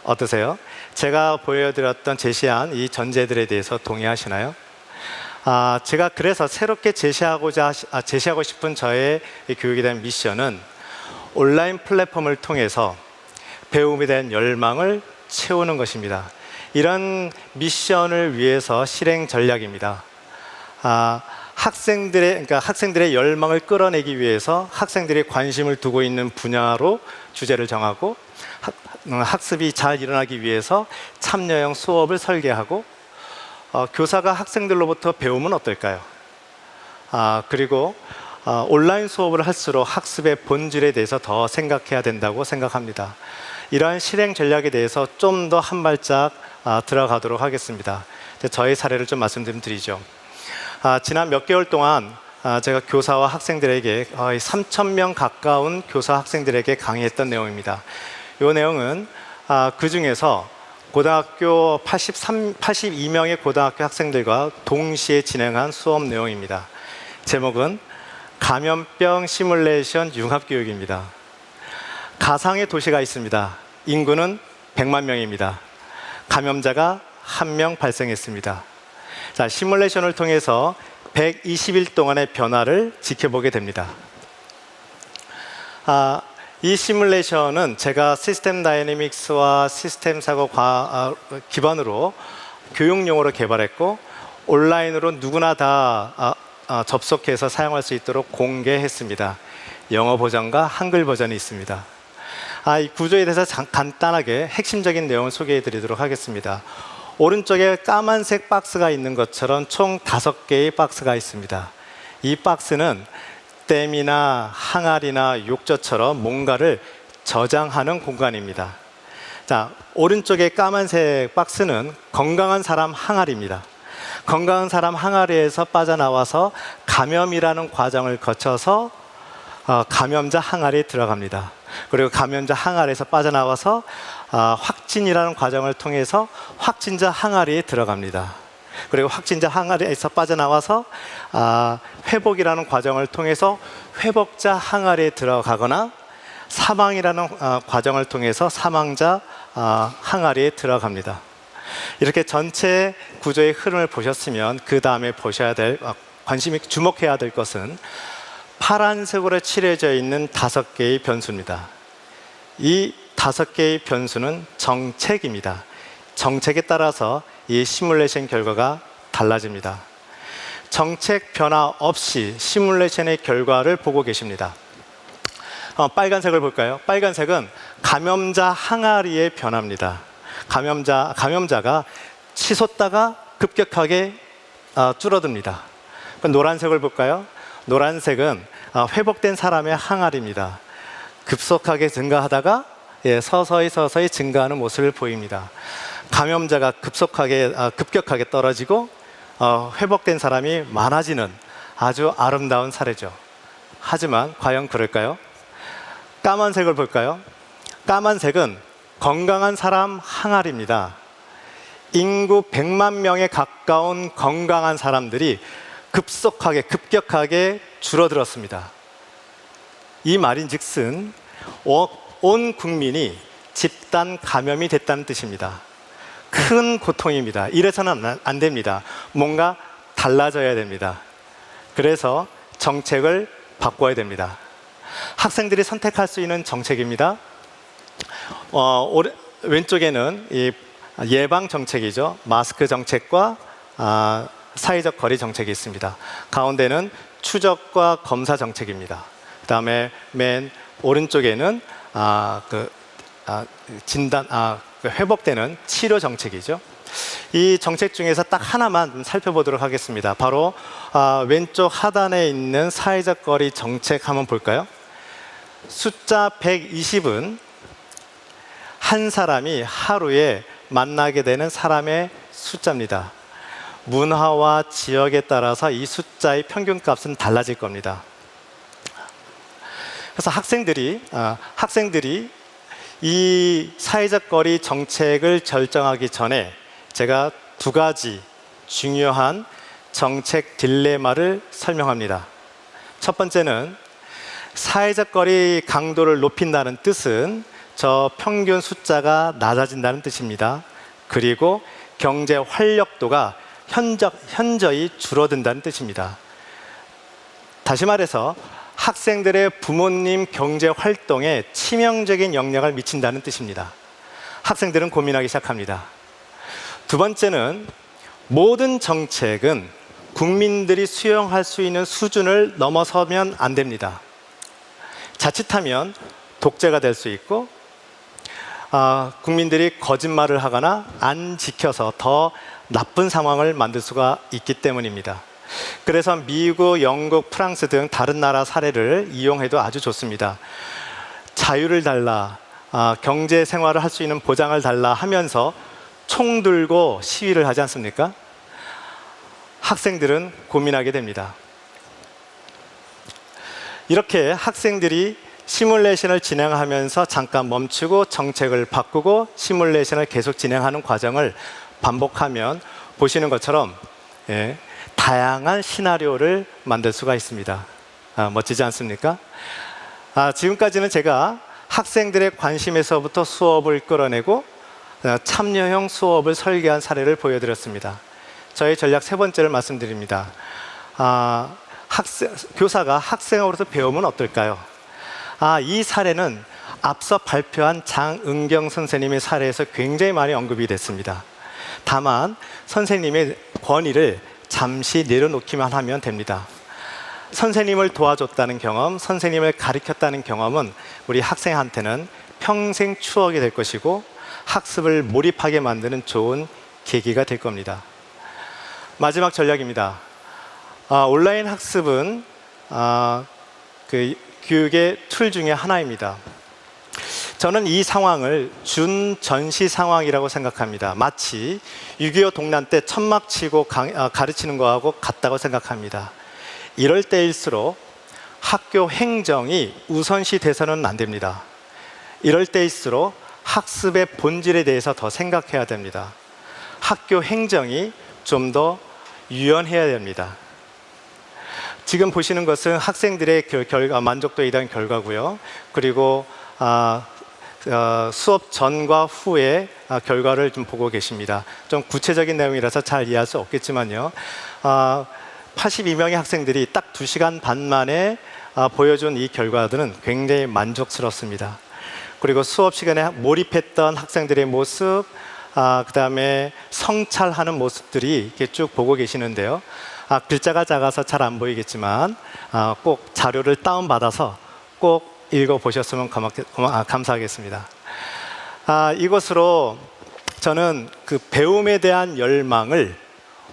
어떠세요? 제가 보여드렸던 제시한 이 전제들에 대해서 동의하시나요? 제가 그래서 새롭게 제시하고 싶은 저의 이 교육에 대한 미션은 온라인 플랫폼을 통해서 배움에 대한 열망을 채우는 것입니다. 이런 미션을 위해서 실행 전략입니다. 학생들의 열망을 끌어내기 위해서 학생들이 관심을 두고 있는 분야로 주제를 정하고, 학습이 잘 일어나기 위해서 참여형 수업을 설계하고, 교사가 학생들로부터 배우면 어떨까요? 그리고 온라인 수업을 할수록 학습의 본질에 대해서 더 생각해야 된다고 생각합니다. 이러한 실행 전략에 대해서 좀 더 한 발짝 들어가도록 하겠습니다. 저의 사례를 좀 말씀 좀 드리죠. 지난 몇 개월 동안 제가 교사와 학생들에게 거의 3,000명 가까운 교사 학생들에게 강의했던 내용입니다. 이 내용은 그 중에서 고등학교 82명의 고등학교 학생들과 동시에 진행한 수업 내용입니다. 제목은 감염병 시뮬레이션 융합교육입니다. 가상의 도시가 있습니다. 인구는 100만 명입니다. 감염자가 1명 발생했습니다. 자, 시뮬레이션을 통해서 120일 동안의 변화를 지켜보게 됩니다. 이 시뮬레이션은 제가 시스템 다이내믹스와 시스템 사고 기반으로 교육용으로 개발했고, 온라인으로 누구나 다 접속해서 사용할 수 있도록 공개했습니다. 영어 버전과 한글 버전이 있습니다. 이 구조에 대해서 간단하게 핵심적인 내용을 소개해 드리도록 하겠습니다. 오른쪽에 까만색 박스가 있는 것처럼 총 5개의 박스가 있습니다. 이 박스는 댐이나 항아리나 욕조처럼 뭔가를 저장하는 공간입니다. 자, 오른쪽의 까만색 박스는 건강한 사람 항아리입니다. 건강한 사람 항아리에서 빠져나와서 감염이라는 과정을 거쳐서 감염자 항아리에 들어갑니다. 그리고 감염자 항아리에서 빠져나와서 확진이라는 과정을 통해서 확진자 항아리에 들어갑니다. 그리고 확진자 항아리에서 빠져나와서 회복이라는 과정을 통해서 회복자 항아리에 들어가거나, 사망이라는 과정을 통해서 사망자 항아리에 들어갑니다. 이렇게 전체 구조의 흐름을 보셨으면 그 다음에 보셔야 될, 주목해야 될 것은 파란색으로 칠해져 있는 5개의 변수입니다. 이 5개의 변수는 정책입니다. 정책에 따라서 이 시뮬레이션 결과가 달라집니다. 정책 변화 없이 시뮬레이션의 결과를 보고 계십니다. 빨간색을 볼까요? 빨간색은 감염자 항아리의 변화입니다. 감염자가 치솟다가 급격하게 줄어듭니다. 노란색을 볼까요? 노란색은 회복된 사람의 항아리입니다. 급속하게 증가하다가 서서히 증가하는 모습을 보입니다. 감염자가 급격하게 떨어지고 회복된 사람이 많아지는 아주 아름다운 사례죠. 하지만 과연 그럴까요? 까만색을 볼까요? 까만색은 건강한 사람 항아리입니다. 인구 100만 명에 가까운 건강한 사람들이 급격하게 줄어들었습니다. 이 말인즉슨 온 국민이 집단 감염이 됐다는 뜻입니다. 큰 고통입니다. 이래서는 안 됩니다. 뭔가 달라져야 됩니다. 그래서 정책을 바꿔야 됩니다. 학생들이 선택할 수 있는 정책입니다. 왼쪽에는 이 예방 정책이죠. 마스크 정책과 사회적 거리 정책이 있습니다. 가운데는 추적과 검사 정책입니다. 그다음에 맨 오른쪽에는 회복되는 치료 정책이죠. 이 정책 중에서 딱 하나만 좀 살펴보도록 하겠습니다. 바로 왼쪽 하단에 있는 사회적 거리 정책 한번 볼까요? 숫자 120은 한 사람이 하루에 만나게 되는 사람의 숫자입니다. 문화와 지역에 따라서 이 숫자의 평균값은 달라질 겁니다. 그래서 학생들이 이 사회적 거리 정책을 결정하기 전에 제가 두 가지 중요한 정책 딜레마를 설명합니다. 첫 번째는 사회적 거리 강도를 높인다는 뜻은 저 평균 숫자가 낮아진다는 뜻입니다. 그리고 경제 활력도가 현저히 줄어든다는 뜻입니다. 다시 말해서 학생들의 부모님 경제 활동에 치명적인 영향을 미친다는 뜻입니다. 학생들은 고민하기 시작합니다. 두 번째는 모든 정책은 국민들이 수용할 수 있는 수준을 넘어서면 안 됩니다. 자칫하면 독재가 될 수 있고 국민들이 거짓말을 하거나 안 지켜서 더 나쁜 상황을 만들 수가 있기 때문입니다. 그래서 미국, 영국, 프랑스 등 다른 나라 사례를 이용해도 아주 좋습니다. 자유를 달라, 경제 생활을 할 수 있는 보장을 달라 하면서 총 들고 시위를 하지 않습니까? 학생들은 고민하게 됩니다. 이렇게 학생들이 시뮬레이션을 진행하면서 잠깐 멈추고 정책을 바꾸고 시뮬레이션을 계속 진행하는 과정을 반복하면 보시는 것처럼 다양한 시나리오를 만들 수가 있습니다. 멋지지 않습니까? 지금까지는 제가 학생들의 관심에서부터 수업을 끌어내고 참여형 수업을 설계한 사례를 보여드렸습니다. 저의 전략 세 번째를 말씀드립니다. 교사가 학생으로서 배우면 어떨까요? 이 사례는 앞서 발표한 장은경 선생님의 사례에서 굉장히 많이 언급이 됐습니다. 다만 선생님의 권위를 잠시 내려놓기만 하면 됩니다. 선생님을 도와줬다는 경험, 선생님을 가르쳤다는 경험은 우리 학생한테는 평생 추억이 될 것이고 학습을 몰입하게 만드는 좋은 계기가 될 겁니다. 마지막 전략입니다. 온라인 학습은 교육의 툴 중에 하나입니다. 저는 이 상황을 준전시 상황이라고 생각합니다. 마치 6.25 동란 때 천막 치고 가르치는 거하고 같다고 생각합니다. 이럴 때일수록 학교 행정이 우선시 돼서는 안 됩니다. 이럴 때일수록 학습의 본질에 대해서 더 생각해야 됩니다. 학교 행정이 좀 더 유연해야 됩니다. 지금 보시는 것은 학생들의 만족도에 대한 결과고요. 그리고 수업 전과 후의 결과를 좀 보고 계십니다. 좀 구체적인 내용이라서 잘 이해할 수 없겠지만요. 82명의 학생들이 딱 2시간 반 만에 보여준 이 결과들은 굉장히 만족스럽습니다. 그리고 수업 시간에 몰입했던 학생들의 모습, 그 다음에 성찰하는 모습들이 이렇게 쭉 보고 계시는데요. 글자가 작아서 잘 안 보이겠지만 꼭 자료를 다운받아서 꼭 읽어보셨으면 감사하겠습니다. 이것으로 저는 그 배움에 대한 열망을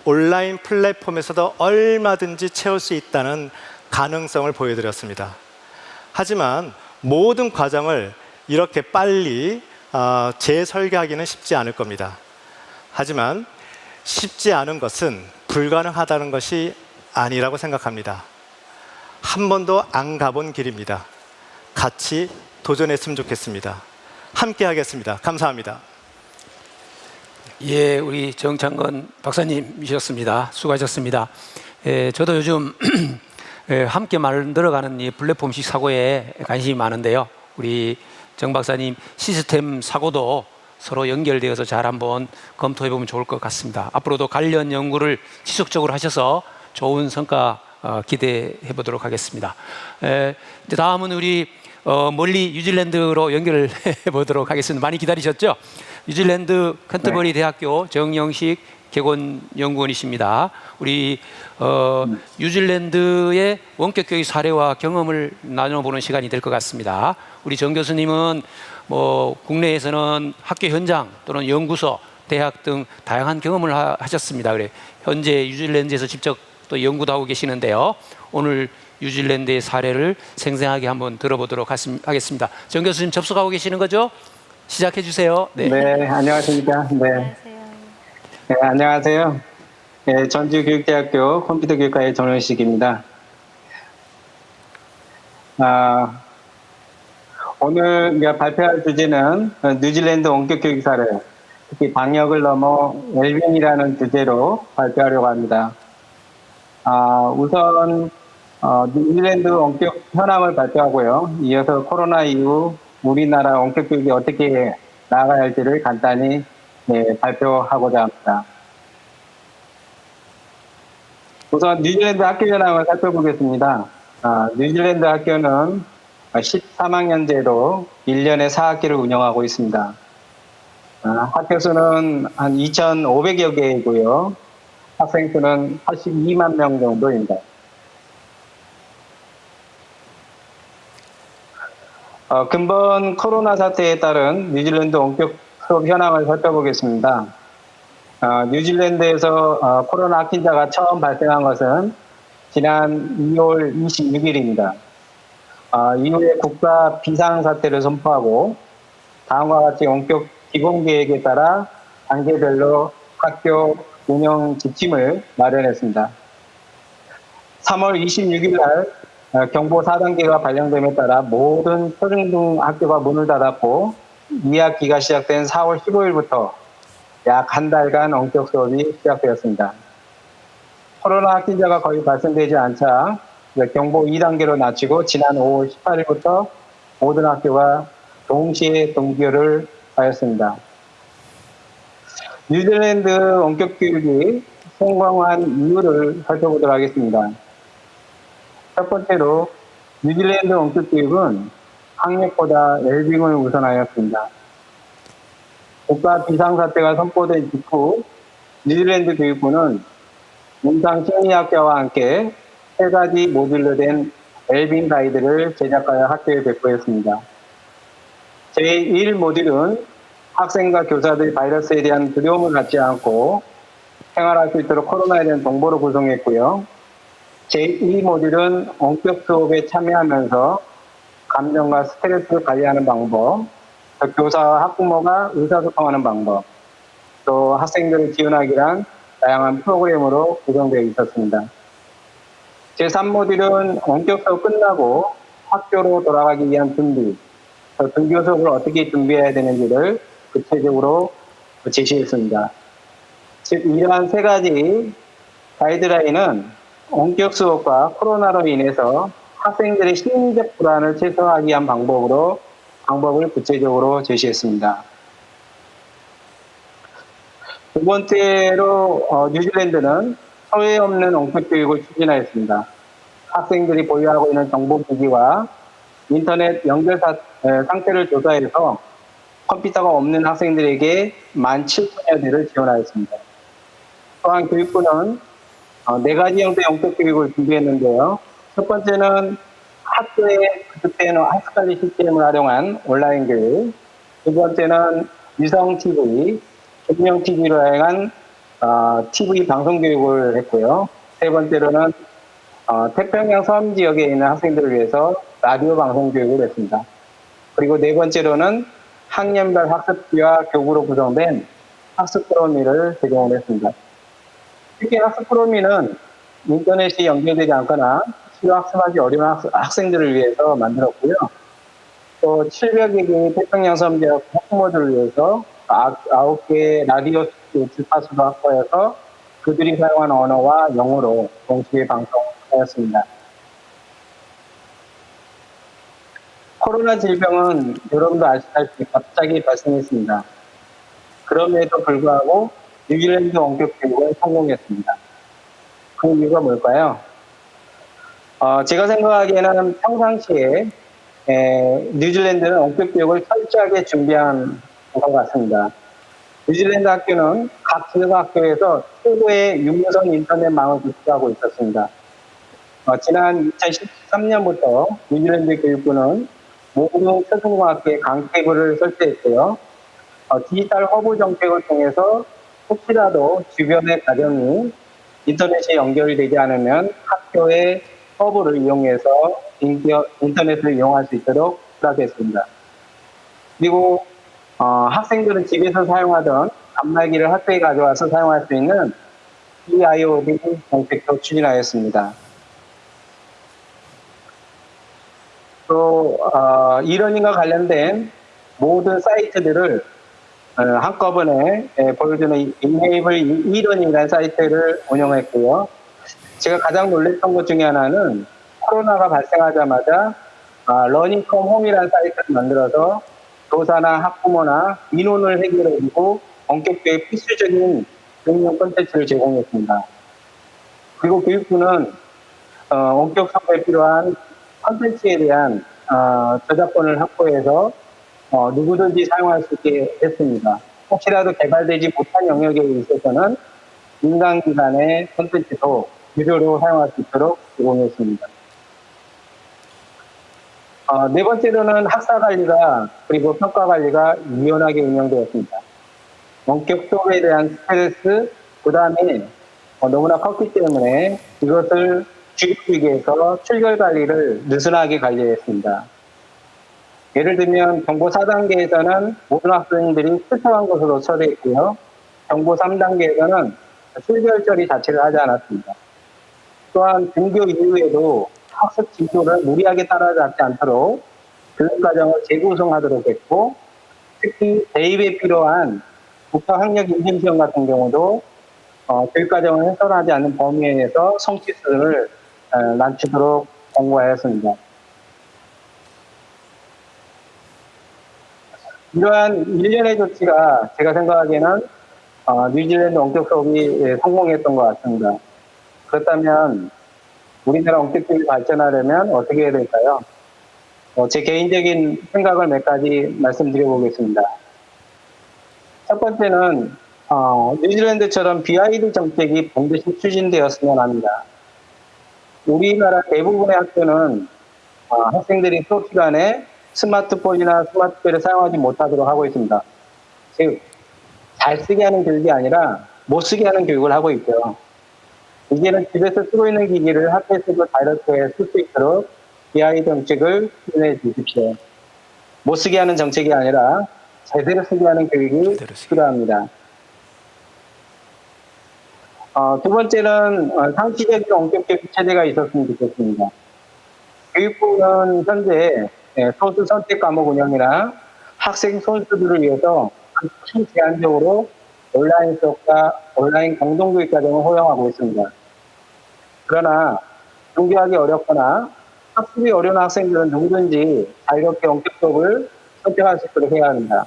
온라인 플랫폼에서도 얼마든지 채울 수 있다는 가능성을 보여드렸습니다. 하지만 모든 과정을 이렇게 빨리 재설계하기는 쉽지 않을 겁니다. 하지만 쉽지 않은 것은 불가능하다는 것이 아니라고 생각합니다. 한 번도 안 가본 길입니다. 같이 도전했으면 좋겠습니다. 함께 하겠습니다. 감사합니다. 예, 우리 정창건 박사님이셨습니다. 수고하셨습니다. 저도 요즘 함께 만들어가는 이 플랫폼식 사고에 관심이 많은데요. 우리 정 박사님 시스템 사고도 서로 연결되어서 잘 한번 검토해 보면 좋을 것 같습니다. 앞으로도 관련 연구를 지속적으로 하셔서 좋은 성과 기대해 보도록 하겠습니다. 이제 다음은 우리 멀리 뉴질랜드로 연결해 보도록 하겠습니다. 많이 기다리셨죠? 뉴질랜드 캔터버리 대학교 정영식 개곤연구원이십니다. 우리 뉴질랜드의 원격 교육 사례와 경험을 나눠보는 시간이 될 것 같습니다. 우리 정 교수님은 뭐 국내에서는 학교 현장 또는 연구소, 대학 등 다양한 경험을 하셨습니다. 그래 현재 뉴질랜드에서 직접 또 연구도 하고 계시는데요. 오늘 뉴질랜드의 사례를 생생하게 한번 들어보도록 하겠습니다. 정 교수님 접속하고 계시는 거죠? 시작해 주세요. 네, 안녕하십니까. 네. 네, 안녕하세요. 네, 전주교육대학교 컴퓨터교육과의 전원식입니다. 오늘 우리가 발표할 주제는 뉴질랜드 원격교육 사례, 특히 방역을 넘어 웰빙이라는 주제로 발표하려고 합니다. 우선 뉴질랜드 원격 현황을 발표하고요. 이어서 코로나 이후 우리나라 원격교육이 어떻게 나아가야 할지를 간단히 발표하고자 합니다. 우선 뉴질랜드 학교 현황을 살펴보겠습니다. 뉴질랜드 학교는 13학년제로 1년에 4학기를 운영하고 있습니다. 학교 수는 한 2,500여 개이고요. 학생 수는 82만 명 정도입니다. 근본 코로나 사태에 따른 뉴질랜드 원격 수업 현황을 살펴보겠습니다. 뉴질랜드에서 코로나 확진자가 처음 발생한 것은 지난 2월 26일입니다. 이후에 국가 비상사태를 선포하고 다음과 같이 원격 기본 계획에 따라 단계별로 학교 운영 지침을 마련했습니다. 3월 26일 날 경보 4단계가 발령됨에 따라 모든 초중등 학교가 문을 닫았고 2학기가 시작된 4월 15일부터 약 한 달간 원격 수업이 시작되었습니다. 코로나 확진자가 거의 발생되지 않자 경보 2단계로 낮추고 지난 5월 18일부터 모든 학교가 동시에 동결을 하였습니다. 뉴질랜드 원격 교육이 성공한 이유를 살펴보도록 하겠습니다. 첫 번째로 뉴질랜드 원격 교육은 학력보다 웰빙을 우선하였습니다. 국가 비상사태가 선포된 직후 뉴질랜드 교육부는 임상심리학자와 함께 3가지 모듈로 된 웰빙 가이드를 제작하여 학교에 배포했습니다. 제1 모듈은 학생과 교사들이 바이러스에 대한 두려움을 갖지 않고 생활할 수 있도록 코로나에 대한 정보를 구성했고요. 제2 모듈은 원격 수업에 참여하면서 감정과 스트레스를 관리하는 방법, 교사와 학부모가 의사소통하는 방법, 또 학생들을 지원하기 위한 다양한 프로그램으로 구성되어 있었습니다. 제3모듈은 원격 수업 끝나고 학교로 돌아가기 위한 준비, 등교 수업을 어떻게 준비해야 되는지를 구체적으로 제시했습니다. 즉 이러한 3가지 가이드라인은 원격 수업과 코로나로 인해서 학생들의 심리적 불안을 최소화하기 위한 방법을 구체적으로 제시했습니다. 두 번째로 뉴질랜드는 소외 없는 원격 교육을 추진하였습니다. 학생들이 보유하고 있는 정보기기와 인터넷 연결 상태를 조사해서 컴퓨터가 없는 학생들에게 17,000여대를 지원하였습니다. 또한 교육부는 4가지 형태의 원격 교육을 준비했는데요. 첫 번째는 학교에 구축된 학습관리 시스템을 활용한 온라인 교육, 두 번째는 위성 TV, 조명 TV로 하여간 TV 방송 교육을 했고요. 세 번째로는 태평양 섬 지역에 있는 학생들을 위해서 라디오 방송 교육을 했습니다. 그리고 네 번째로는 학년별 학습지와 교구로 구성된 학습 프로미를 제공을 했습니다. 특히 학습 프로미는 인터넷이 연결되지 않거나 실로 학습하기 어려운 학생들을 위해서 만들었고요. 또 700여 개의 태평양 섬 지역 학부모들을 위해서 9개의 라디오 주파수를 확보해서 그들이 사용하는 언어와 영어로 동시에 방송하였습니다. 코로나 질병은 여러분도 아시다시피 갑자기 발생했습니다. 그럼에도 불구하고 뉴질랜드 원격 교육은 성공했습니다. 그 이유가 뭘까요? 제가 생각하기에는 평상시에 뉴질랜드는 원격 교육을 철저하게 준비한 것 같습니다. 뉴질랜드 학교는 각 지역학교에서 최고의 유무선 인터넷망을 구축하고 있었습니다. 지난 2013년부터 뉴질랜드 교육부는 모든 초중고학교에 강케이블을 설치했고요. 디지털 허브 정책을 통해서 혹시라도 주변의 가정이 인터넷에 연결이 되지 않으면 학교의 허브를 이용해서 인터넷을 이용할 수 있도록 수락했습니다. 그리고 학생들은 집에서 사용하던 단말기를 학교에 가져와서 사용할 수 있는 BIOD 정책도 추진하였습니다. 또 이러닝과 관련된 모든 사이트들을 한꺼번에 보여주는 이네이블 이러닝이라는 사이트를 운영했고요. 제가 가장 놀랐던 것 중에 하나는 코로나가 발생하자마자 러닝 컴 홈이라는 사이트를 만들어서 교사나 학부모나 민원을 해결해주고 원격교육 필수적인 교육용 콘텐츠를 제공했습니다. 그리고 교육부는 원격 수업에 필요한 콘텐츠에 대한 저작권을 확보해서 누구든지 사용할 수 있게 했습니다. 혹시라도 개발되지 못한 영역에 있어서는 민간기관의 콘텐츠도 무료로 사용할 수 있도록 제공했습니다. 네 번째로는 학사관리가 그리고 평가관리가 유연하게 운영되었습니다. 원격 수업에 대한 스트레스, 부담이 너무나 컸기 때문에 이것을 줄이기 위해서 출결 관리를 느슨하게 관리했습니다. 예를 들면 정보 4단계에서는 모든 학생들이 출석한 것으로 처리했고요. 정보 3단계에서는 출결 처리 자체를 하지 않았습니다. 또한 등교 이후에도 학습 진도를 무리하게 따라잡지 않도록 교육과정을 재구성하도록 했고, 특히 대입에 필요한 국가학력 인증시험 같은 경우도 교육과정을 훼손하지 않는 범위 내에서 성취 수준을 낮추도록 권고하였습니다. 이러한 일련의 조치가 제가 생각하기에는 뉴질랜드 원격 수업이 성공했던 것 같습니다. 그렇다면 우리나라 원격 교육이 발전하려면 어떻게 해야 될까요? 제 개인적인 생각을 몇 가지 말씀드려 보겠습니다. 첫 번째는 뉴질랜드처럼 BID 정책이 반드시 추진되었으면 합니다. 우리나라 대부분의 학교는 학생들이 수업 시간에 스마트폰이나 스마트폰을 사용하지 못하도록 하고 있습니다. 즉, 잘 쓰게 하는 교육이 아니라 못 쓰게 하는 교육을 하고 있고요. 이제는 집에서 쓰고 있는 기기를 학교에서도 자유롭게 쓸 수 있도록 BID 정책을 추진해 주십시오. 못 쓰게 하는 정책이 아니라 제대로 쓰게 하는 교육이 필요합니다. 두 번째는 상시적인 원격 교육 체제가 있었으면 좋겠습니다. 교육부는 현재 소수 선택 과목 운영이나 학생 선수들을 위해서 제한적으로 온라인 수업과 온라인 공동교육 과정을 허용하고 있습니다. 그러나 준비하기 어렵거나 학습이 어려운 학생들은 누구든지 자유롭게 원격 수업을 선택할 수 있도록 해야 합니다.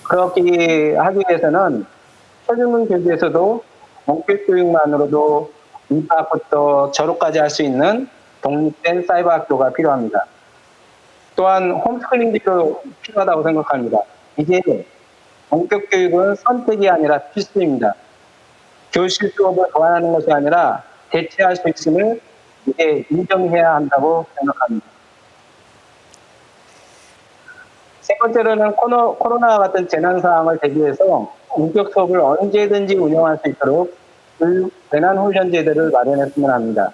그렇게 하기 위해서는 초중등 교육에서도 원격 교육만으로도 입학부터 졸업까지 할 수 있는 독립된 사이버 학교가 필요합니다. 또한 홈스쿨링도 필요하다고 생각합니다. 이제 원격 교육은 선택이 아니라 필수입니다. 교실 수업을 보완하는 것이 아니라 대체할 수 있음을 이제 인정해야 한다고 생각합니다. 세 번째로는 코로나와 같은 재난 상황을 대비해서 원격 수업을 언제든지 운영할 수 있도록 재난 훈련 제도를 마련했으면 합니다.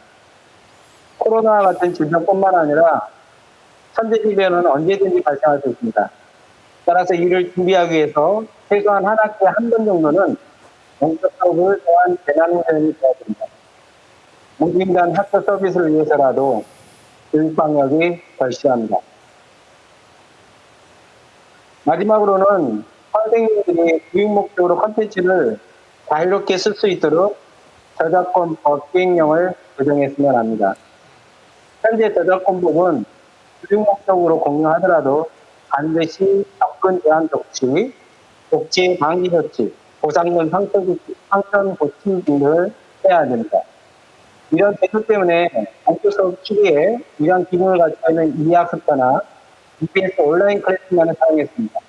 코로나와 같은 질병뿐만 아니라 천재지변은 언제든지 발생할 수 있습니다. 따라서 이를 준비하기 위해서 최소한 한 학기에 한 번 정도는 원격 수업을 통한 재난 훈련이 되어야 됩니다. 무진단 학교 서비스를 위해서라도 교육 방역이 절실합니다. 마지막으로는 선생님들이 교육 목적으로 콘텐츠를 자유롭게 쓸 수 있도록 저작권법 시행령을 조정했으면 합니다. 현재 저작권법은 교육 목적으로 공유하더라도 반드시 접근 제한 조치, 복지 방지 조치, 보상금 상천 고침 등을 해야 됩니다. 이런 제도 때문에 원격 수업 시기에 이러한 기능을 가지고 있는 이학습자나 EPS 온라인 클래스만을 사용했습니다.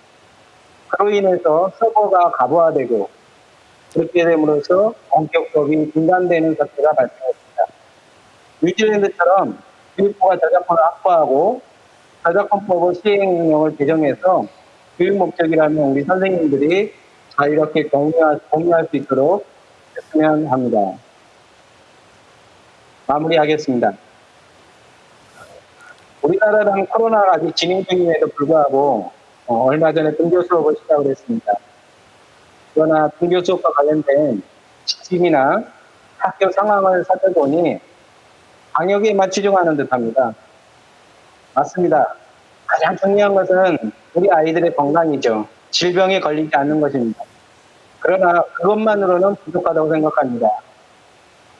그로 인해서 서버가 가부화되고 그렇게 됨으로써 원격 수업이 중단되는 사태가 발생했습니다. 뉴질랜드처럼 교육부가 저작권을 확보하고 저작권법의 시행령을 개정해서 교육 목적이라면 우리 선생님들이 자유롭게 공유할 수 있도록 했으면 합니다. 마무리하겠습니다. 우리나라는 코로나가 아직 진행 중임에도 불구하고 얼마 전에 등교 수업을 시작을 했습니다. 그러나 등교 수업과 관련된 지침이나 학교 상황을 살펴보니 방역에만 치중하는 듯합니다. 맞습니다. 가장 중요한 것은 우리 아이들의 건강이죠. 질병에 걸리지 않는 것입니다. 그러나 그것만으로는 부족하다고 생각합니다.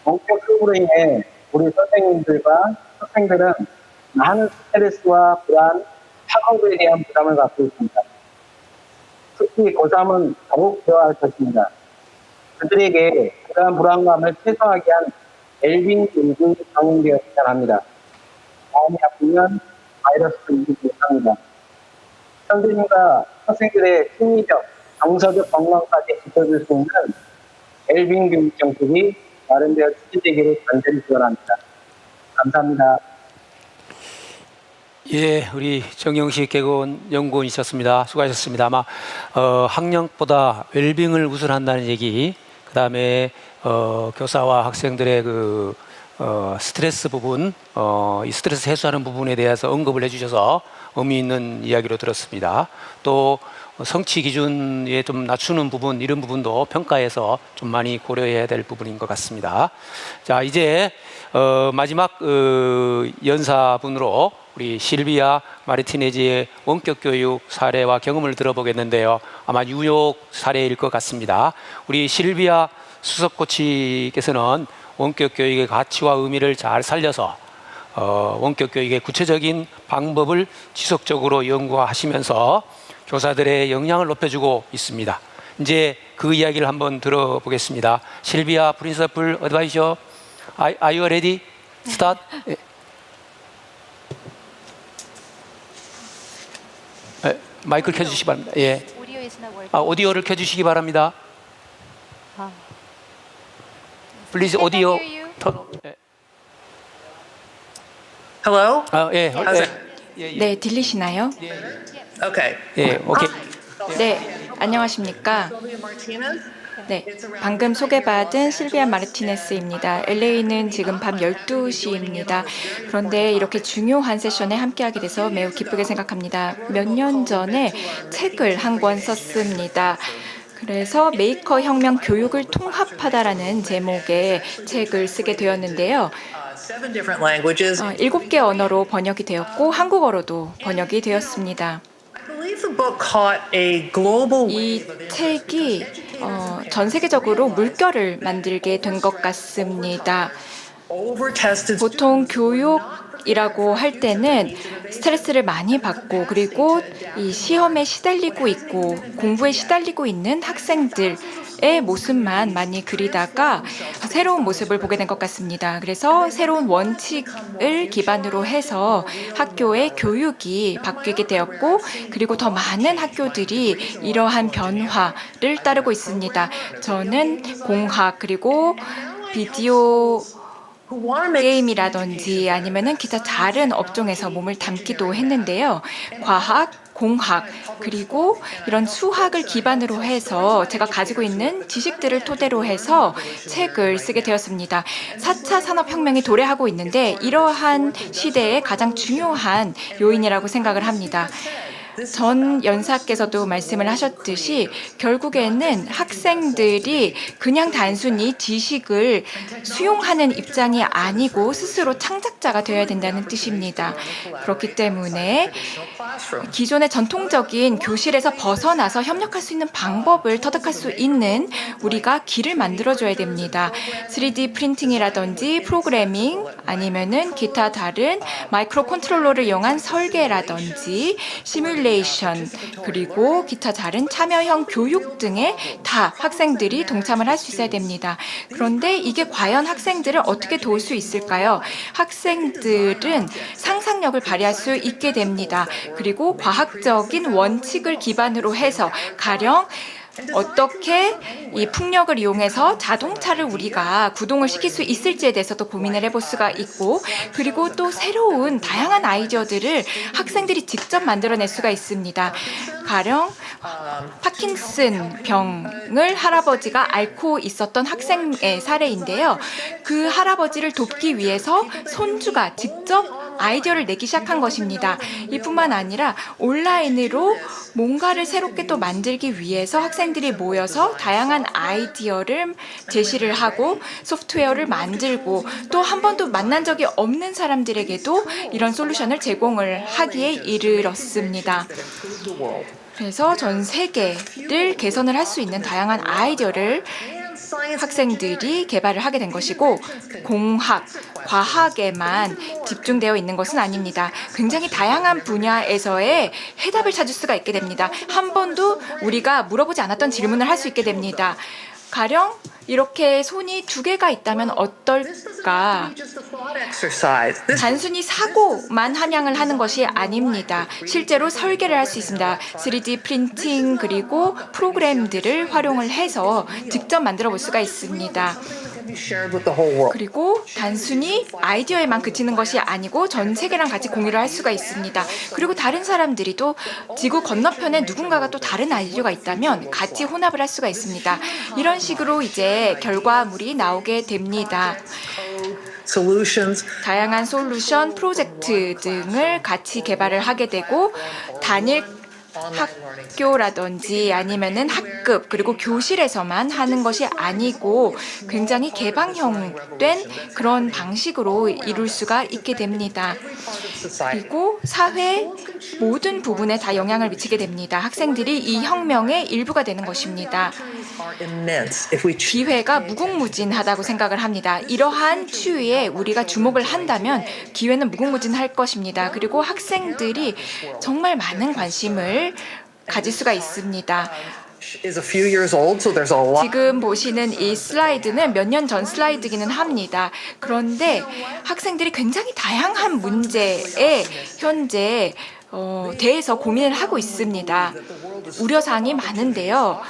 원격 수업으로 인해 우리 선생님들과 학생들은 많은 스트레스와 불안, 학업에 대한 부담을 갖고 있습니다. 특히 고3은 더욱 배워야 할 것입니다. 그들에게 그러한 불안감을 최소화하기 위한 웰빙 교육이 병행되었어야 합니다. 마음이 아프면 바이러스도 이기지 못합니다. 선생님과 학생들의 심리적, 정서적 건강까지 지켜줄 수 있는 웰빙 교육 정책이 마련되어 추진되기를 간절히 기원합니다. 감사합니다. 예, 우리 정영식 개건 연구원이셨습니다. 수고하셨습니다. 아마 학력보다 웰빙을 우선한다는 얘기, 그 다음에 교사와 학생들의 그 스트레스 부분, 이 스트레스 해소하는 부분에 대해서 언급을 해주셔서 의미 있는 이야기로 들었습니다. 또 성취 기준에 좀 낮추는 부분, 이런 부분도 평가해서 좀 많이 고려해야 될 부분인 것 같습니다. 자, 이제 마지막 연사분으로 우리 실비아 마르티네즈의 원격 교육 사례와 경험을 들어보겠는데요. 아마 뉴욕 사례일 것 같습니다. 우리 실비아 수석 코치께서는 원격 교육의 가치와 의미를 잘 살려서 원격 교육의 구체적인 방법을 지속적으로 연구하시면서 교사들의 역량을 높여주고 있습니다. 이제 그 이야기를 한번 들어보겠습니다. 실비아 프린시플 어드바이저, Are you ready? Start. 마이크를 켜주시기 바랍니다. 예. 오디오를 켜주시기 바랍니다. Please 오디오. Hello? 예. How's it? 네, 들리시나요? Okay. 예, 오케이. 네, 안녕하십니까? 네, 방금 소개받은 실비아 마르티네스입니다. LA는 지금 밤 12시입니다. 그런데 이렇게 중요한 세션에 함께하게 돼서 매우 기쁘게 생각합니다. 몇 년 전에 책을 한 권 썼습니다. 그래서 메이커 혁명 교육을 통합하다라는 제목의 책을 쓰게 되었는데요. 7개 언어로 번역이 되었고 한국어로도 번역이 되었습니다. 이 책이 전 세계적으로 물결을 만들게 된 것 같습니다. 보통 교육이라고 할 때는 스트레스를 많이 받고 그리고 이 시험에 시달리고 있고 공부에 시달리고 있는 학생들의 모습만 많이 그리다가 새로운 모습을 보게 된 것 같습니다. 그래서 새로운 원칙을 기반으로 해서 학교의 교육이 바뀌게 되었고 그리고 더 많은 학교들이 이러한 변화를 따르고 있습니다. 저는 공학 그리고 비디오 게임이라든지 아니면은 기타 다른 업종에서 몸을 담기도 했는데요. 과학, 공학, 그리고 이런 수학을 기반으로 해서 제가 가지고 있는 지식들을 토대로 해서 책을 쓰게 되었습니다. 4차 산업혁명이 도래하고 있는데 이러한 시대의 가장 중요한 요인이라고 생각을 합니다. 전 연사께서도 말씀을 하셨듯이 결국에는 학생들이 그냥 단순히 지식을 수용하는 입장이 아니고 스스로 창작자가 되어야 된다는 뜻입니다. 그렇기 때문에 기존의 전통적인 교실에서 벗어나서 협력할 수 있는 방법을 터득할 수 있는 우리가 길을 만들어줘야 됩니다. 3D 프린팅이라든지 프로그래밍 아니면은 기타 다른 마이크로 컨트롤러를 이용한 설계라든지 시뮬레이션 시뮬레이션 그리고 기타 다른 참여형 교육 등에 다 학생들이 동참을 할 수 있어야 됩니다. 그런데 이게 과연 학생들을 어떻게 도울 수 있을까요? 학생들은 상상력을 발휘할 수 있게 됩니다. 그리고 과학적인 원칙을 기반으로 해서 가령 어떻게 이 풍력을 이용해서 자동차를 우리가 구동을 시킬 수 있을지에 대해서도 고민을 해볼 수가 있고, 그리고 또 새로운 다양한 아이디어들을 학생들이 직접 만들어낼 수가 있습니다. 가령 파킨슨 병을 할아버지가 앓고 있었던 학생의 사례인데요. 그 할아버지를 돕기 위해서 손주가 직접 아이디어를 내기 시작한 것입니다. 이뿐만 아니라 온라인으로 뭔가를 새롭게 또 만들기 위해서 학생들이 모여서 다양한 아이디어를 제시를 하고 소프트웨어를 만들고 또 한 번도 만난 적이 없는 사람들에게도 이런 솔루션을 제공을 하기에 이르렀습니다. 그래서 전 세계를 개선을 할 수 있는 다양한 아이디어를 학생들이 개발을 하게 된 것이고, 공학, 과학에만 집중되어 있는 것은 아닙니다. 굉장히 다양한 분야에서의 해답을 찾을 수가 있게 됩니다. 한 번도 우리가 물어보지 않았던 질문을 할 수 있게 됩니다. 가령 이렇게 손이 2개가 있다면 어떨까? 단순히 사고만 함양을 하는 것이 아닙니다. 실제로 설계를 할 수 있습니다. 3D 프린팅 그리고 프로그램들을 활용을 해서 직접 만들어 볼 수가 있습니다. 그리고 단순히 아이디어에만 그치는 것이 아니고 전 세계랑 같이 공유를 할 수가 있습니다. 그리고 다른 사람들이 또 지구 건너편에 누군가가 또 다른 아이디어가 있다면 같이 혼합을 할 수가 있습니다. 이런 식으로 이제 결과물이 나오게 됩니다. 다양한 솔루션, 프로젝트 등을 같이 개발을 하게 되고, 단일 학교라든지 아니면은 학급 그리고 교실에서만 하는 것이 아니고 굉장히 개방형된 그런 방식으로 이룰 수가 있게 됩니다. 그리고 사회 모든 부분에 다 영향을 미치게 됩니다. 학생들이 이 혁명의 일부가 되는 것입니다. 기회가 무궁무진하다고 생각을 합니다. 이러한 추이에 우리가 주목을 한다면 기회는 무궁무진할 것입니다. 그리고 학생들이 정말 많은 관심을 가질 수가 있습니다. 지금 보시는 이 슬라이드는 몇 년 전 슬라이드기는 합니다. 그런데 학생들이 굉장히 다양한 문제에 현재 대해서 고민을 하고 있습니다. 우려사항이 많은데요.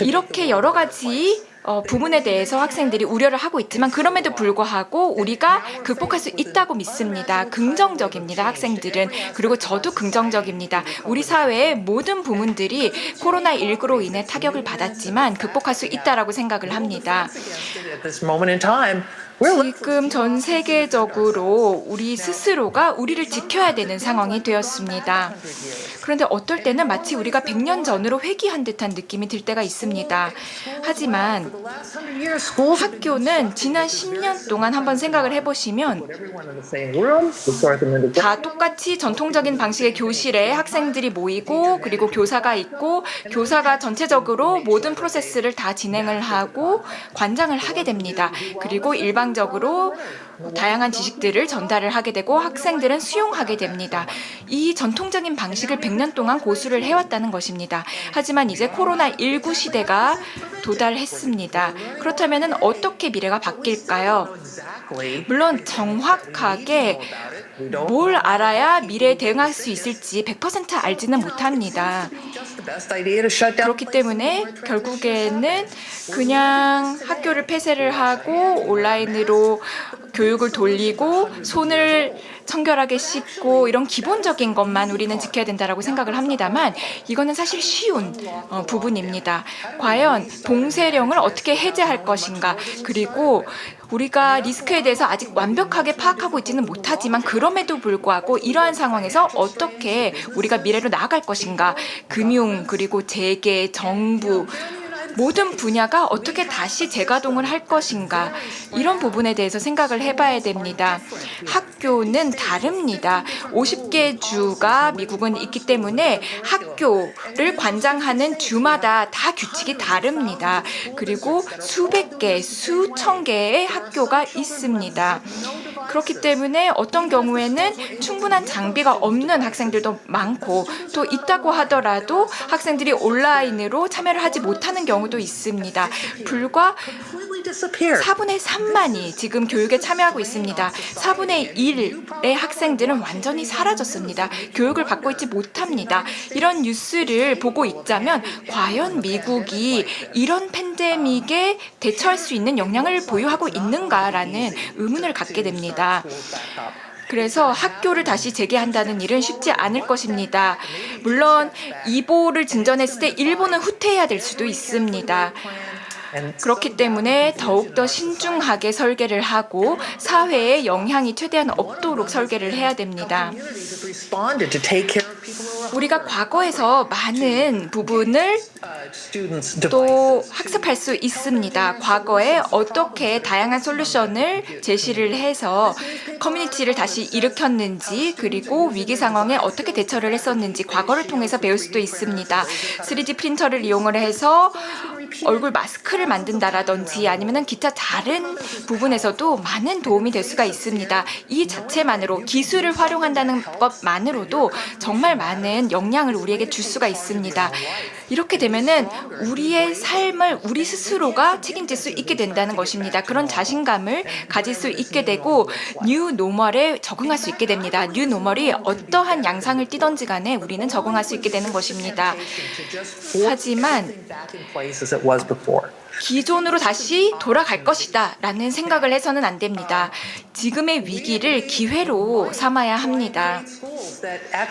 이렇게 여러 가지 부분에 대해서 학생들이 우려를 하고 있지만 그럼에도 불구하고 우리가 극복할 수 있다고 믿습니다. 긍정적입니다, 학생들은. 그리고 저도 긍정적입니다. 우리 사회의 모든 부문들이 코로나19로 인해 타격을 받았지만 극복할 수 있다라고 생각을 합니다. 지금 전 세계적으로 우리 스스로가 우리를 지켜야 되는 상황이 되었습니다. 그런데 어떨 때는 마치 우리가 100년 전으로 회귀한 듯한 느낌이 들 때가 있습니다. 하지만 학교는 지난 10년 동안 한번 생각을 해보시면 다 똑같이 전통적인 방식의 교실에 학생들이 모이고 그리고 교사가 있고 교사가 전체적으로 모든 프로세스를 다 진행을 하고 관장을 하게 됩니다. 그리고 일방적으로 다양한 지식들을 전달을 하게 되고 학생들은 수용하게 됩니다. 이 전통적인 방식을 100년 동안 고수를 해왔다는 것입니다. 하지만 이제 코로나19 시대가 도달했습니다. 그렇다면 어떻게 미래가 바뀔까요? 물론 정확하게 뭘 알아야 미래에 대응할 수 있을지 100% 알지는 못합니다. 그렇기 때문에 결국에는 그냥 학교를 폐쇄를 하고 온라인으로 교육을 돌리고 손을 청결하게 씻고 이런 기본적인 것만 우리는 지켜야 된다라고 생각을 합니다만 이거는 사실 쉬운 부분입니다. 과연 봉쇄령을 어떻게 해제할 것인가, 그리고 우리가 리스크에 대해서 아직 완벽하게 파악하고 있지는 못하지만 그럼에도 불구하고 이러한 상황에서 어떻게 우리가 미래로 나아갈 것인가, 금융 그리고 재계, 정부 모든 분야가 어떻게 다시 재가동을 할 것인가, 이런 부분에 대해서 생각을 해봐야 됩니다. 학교는 다릅니다. 50개 주가 미국은 있기 때문에 학교를 관장하는 주마다 다 규칙이 다릅니다. 그리고 수백 개, 수천 개의 학교가 있습니다. 그렇기 때문에 어떤 경우에는 충분한 장비가 없는 학생들도 많고 또 있다고 하더라도 학생들이 온라인으로 참여를 하지 못하는 경우도 있습니다. 불과 4분의 3만이 지금 교육에 참여하고 있습니다. 4분의 1의 학생들은 완전히 사라졌습니다. 교육을 받고 있지 못합니다. 이런 뉴스를 보고 있자면 과연 미국이 이런 팬데믹에 대처할 수 있는 역량을 보유하고 있는가라는 의문을 갖게 됩니다. 그래서 학교를 다시 재개한다는 일은 쉽지 않을 것입니다. 물론 이보를 진전했을 때 일본은 후퇴해야 될 수도 있습니다. 그렇기 때문에 더욱더 신중하게 설계를 하고 사회에 영향이 최대한 없도록 설계를 해야 됩니다. 우리가 과거에서 많은 부분을 또 학습할 수 있습니다. 과거에 어떻게 다양한 솔루션을 제시를 해서 커뮤니티를 다시 일으켰는지 그리고 위기 상황에 어떻게 대처를 했었는지 과거를 통해서 배울 수도 있습니다. 3D 프린터를 이용을 해서 얼굴 마스크를 만든다라든지 아니면 기타 다른 부분에서도 많은 도움이 될 수가 있습니다. 이 자체만으로 기술을 활용한다는 것만으로도 정말 많은 영향을 우리에게 줄 수가 있습니다. 이렇게 되면은 우리의 삶을 우리 스스로가 책임질 수 있게 된다는 것입니다. 그런 자신감을 가질 수 있게 되고 뉴 노멀에 적응할 수 있게 됩니다. 뉴 노멀이 어떠한 양상을 띠든지 간에 우리는 적응할 수 있게 되는 것입니다. 하지만 기존으로 다시 돌아갈 것이다 라는 생각을 해서는 안 됩니다. 지금의 위기를 기회로 삼아야 합니다.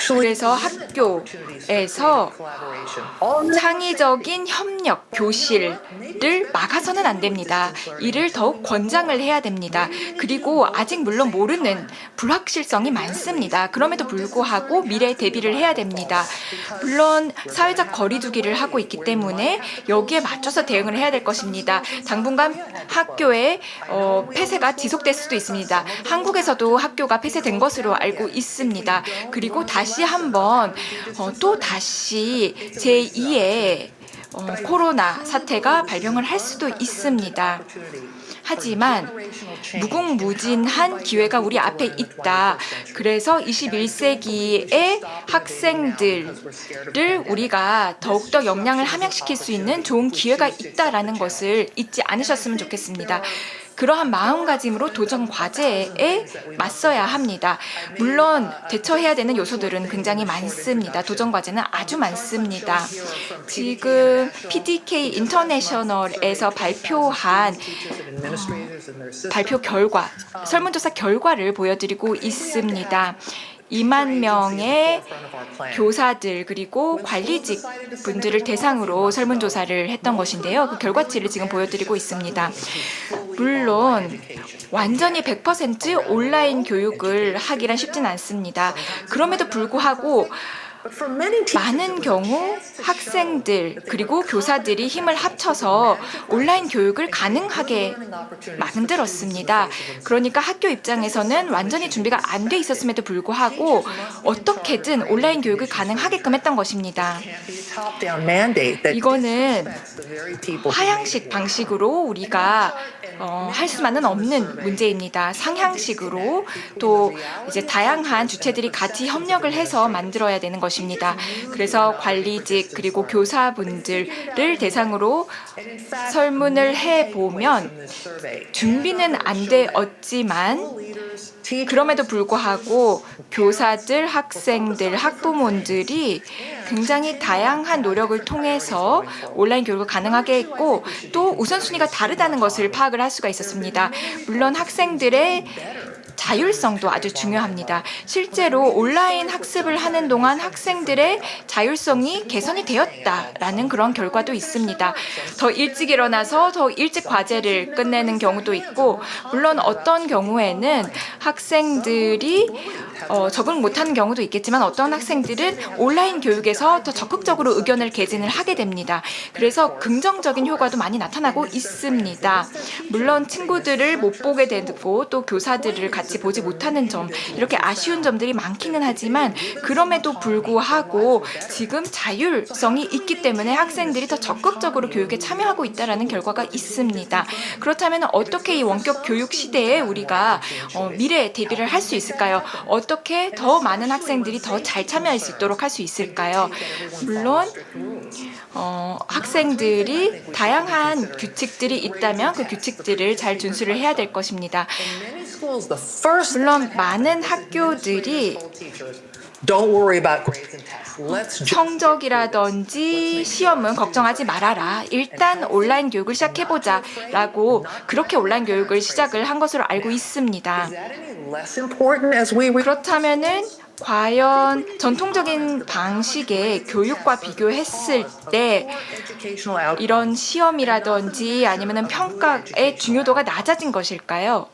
그래서 학교에서 창의적인 협력, 교실을 막아서는 안 됩니다. 이를 더욱 권장을 해야 됩니다. 그리고 아직 물론 모르는 불확실성이 많습니다. 그럼에도 불구하고 미래에 대비를 해야 됩니다. 물론 사회적 거리두기를 하고 있기 때문에 여기에 맞춰서 대응을 해야 될 것입니다. 당분간 학교의 폐쇄가 지속될 수도 있습니다. 한국에서도 학교가 폐쇄된 것으로 알고 있습니다. 그리고 다시 한번 또 다시 제2의 코로나 사태가 발병을 할 수도 있습니다. 하지만 무궁무진한 기회가 우리 앞에 있다. 그래서 21세기의 학생들을 우리가 더욱더 역량을 함양시킬 수 있는 좋은 기회가 있다라는 것을 잊지 않으셨으면 좋겠습니다. 그러한 마음가짐으로 도전 과제에 맞서야 합니다. 물론 대처해야 되는 요소들은 굉장히 많습니다. 도전 과제는 아주 많습니다. 지금 PDK 인터내셔널에서 발표한 발표 결과, 설문조사 결과를 보여드리고 있습니다. 2만 명의 교사들 그리고 관리직 분들을 대상으로 설문조사를 했던 것인데요. 그 결과치를 지금 보여드리고 있습니다. 물론 완전히 100% 온라인 교육을 하기란 쉽진 않습니다. 그럼에도 불구하고 많은 경우 학생들 그리고 교사들이 힘을 합쳐서 온라인 교육을 가능하게 만들었습니다. 그러니까 학교 입장에서는 완전히 준비가 안 돼 있었음에도 불구하고 어떻게든 온라인 교육을 가능하게끔 했던 것입니다. 이거는 하향식 방식으로 우리가 할 수만은 없는 문제입니다. 상향식으로 또 이제 다양한 주체들이 같이 협력을 해서 만들어야 되는 것입니다. 그래서 관리직 그리고 교사분들을 대상으로 설문을 해보면 준비는 안 되었지만 그럼에도 불구하고 교사들, 학생들, 학부모들이 굉장히 다양한 노력을 통해서 온라인 교육을 가능하게 했고 또 우선순위가 다르다는 것을 파악을 할 수가 있었습니다. 물론 학생들의 자율성도 아주 중요합니다. 실제로 온라인 학습을 하는 동안 학생들의 자율성이 개선이 되었다라는 그런 결과도 있습니다. 더 일찍 일어나서 더 일찍 과제를 끝내는 경우도 있고 물론 어떤 경우에는 학생들이 적응 못하는 경우도 있겠지만 어떤 학생들은 온라인 교육에서 더 적극적으로 의견을 개진을 하게 됩니다. 그래서 긍정적인 효과도 많이 나타나고 있습니다. 물론 친구들을 못 보게 되고 또 교사들을 같이 같이 보지 못하는 점, 이렇게 아쉬운 점들이 많기는 하지만 그럼에도 불구하고 지금 자율성이 있기 때문에 학생들이 더 적극적으로 교육에 참여하고 있다는 결과가 있습니다. 그렇다면 어떻게 이 원격 교육 시대에 우리가 미래 대비를 할 수 있을까요? 어떻게 더 많은 학생들이 더 잘 참여할 수 있도록 할 수 있을까요? 물론 학생들이 다양한 규칙들이 있다면 그 규칙들을 잘 준수를 해야 될 것입니다. 물론 많은 학교들이 성적이라든지 시험은 걱정하지 말아라. 일단 온라인 교육을 시작해보자 라고 그렇게 온라인 교육을 시작을 한 것으로 알고 있습니다. 그렇다면은 과연 전통적인 방식의 교육과 비교했을 때 이런 시험이라든지 아니면 평가의 중요도가 낮아진 것일까요?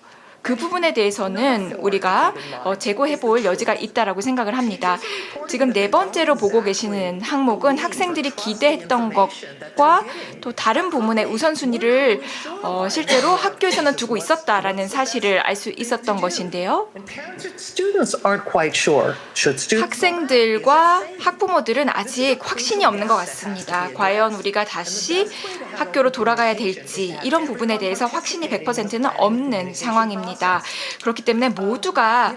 그 부분에 대해서는 우리가 재고해 볼 여지가 있다라고 생각을 합니다. 지금 네 번째로 보고 계시는 항목은 학생들이 기대했던 것과 또 다른 부문의 우선순위를 실제로 학교에서는 두고 있었다라는 사실을 알 수 있었던 것인데요. 학생들과 학부모들은 아직 확신이 없는 것 같습니다. 과연 우리가 다시 학교로 돌아가야 될지 이런 부분에 대해서 확신이 100%는 없는 상황입니다. 그렇기 때문에 모두가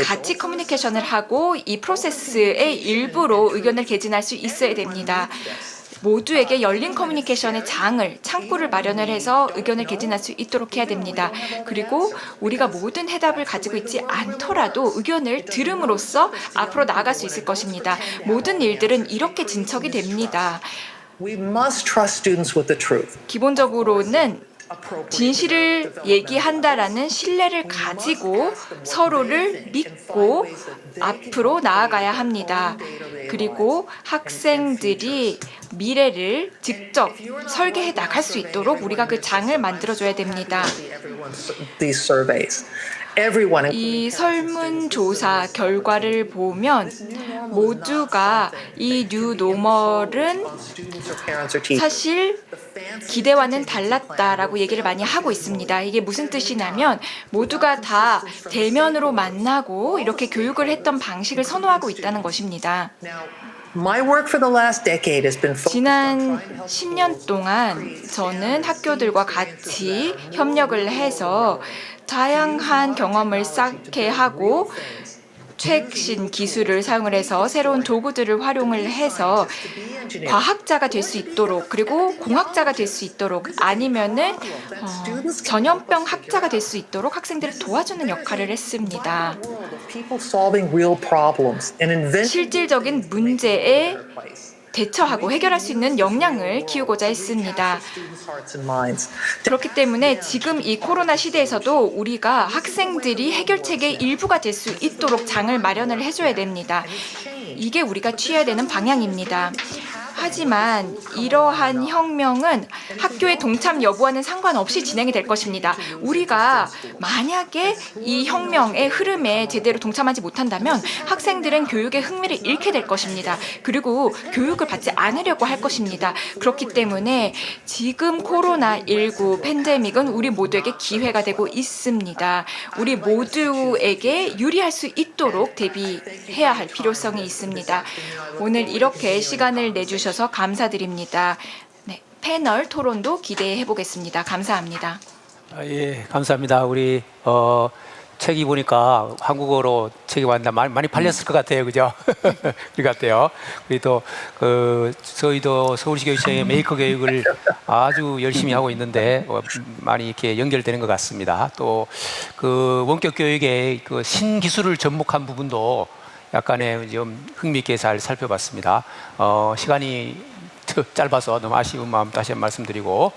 같이 커뮤니케이션을 하고 이 프로세스의 일부로 의견을 개진할 수 있어야 됩니다. 모두에게 열린 커뮤니케이션의 창구를 마련을 해서 의견을 개진할 수 있도록 해야 됩니다. 그리고 우리가 모든 해답을 가지고 있지 않더라도 의견을 들음으로써 앞으로 나아갈 수 있을 것입니다. 모든 일들은 이렇게 진척이 됩니다. 기본적으로는 진실을 얘기한다라는 신뢰를 가지고 서로를 믿고 앞으로 나아가야 합니다. 그리고 학생들이 미래를 직접 설계해 나갈 수 있도록 우리가 그 장을 만들어줘야 됩니다. 이 설문조사 결과를 보면 모두가 이 뉴노멀은 사실 기대와는 달랐다라고 얘기를 많이 하고 있습니다. 이게 무슨 뜻이냐면 모두가 다 대면으로 만나고 이렇게 교육을 했던 방식을 선호하고 있다는 것입니다. 지난 10년 동안 저는 학교들과 같이 협력을 해서 다양한 경험을 쌓게 하고 최신 기술을 사용을 해서 새로운 도구들을 활용을 해서 과학자가 될 수 있도록 그리고 공학자가 될 수 있도록 아니면은 전염병 학자가 될 수 있도록 학생들을 도와주는 역할을 했습니다. 실질적인 문제에 대처하고 해결할 수 있는 역량을 키우고자 했습니다. 그렇기 때문에 지금 이 코로나 시대에서도 우리가 학생들이 해결책의 일부가 될 수 있도록 장을 마련을 해줘야 됩니다. 이게 우리가 취해야 되는 방향입니다. 하지만 이러한 혁명은 학교의 동참 여부와는 상관없이 진행이 될 것입니다. 우리가 만약에 이 혁명의 흐름에 제대로 동참하지 못한다면 학생들은 교육의 흥미를 잃게 될 것입니다. 그리고 교육을 받지 않으려고 할 것입니다. 그렇기 때문에 지금 코로나19 팬데믹은 우리 모두에게 기회가 되고 있습니다. 우리 모두에게 유리할 수 있도록 대비해야 할 필요성이 있습니다. 오늘 이렇게 시간을 내주셔서 감사드립니다. 네, 패널 토론도 기대해 보겠습니다. 감사합니다. 예, 감사합니다. 우리 책이 보니까 한국어로 책이 왔는데 많이 팔렸을 것 같아요, 그죠? 그 같아요. 그리고 또 저희도 서울시 교육청의 메이커 교육을 아주 열심히 하고 있는데 많이 이렇게 연결되는 것 같습니다. 또 그 원격 교육의 그 신기술을 접목한 부분도 약간의 좀 흥미있게 잘 살펴봤습니다. 시간이 짧아서 너무 아쉬운 마음 다시 한번 말씀드리고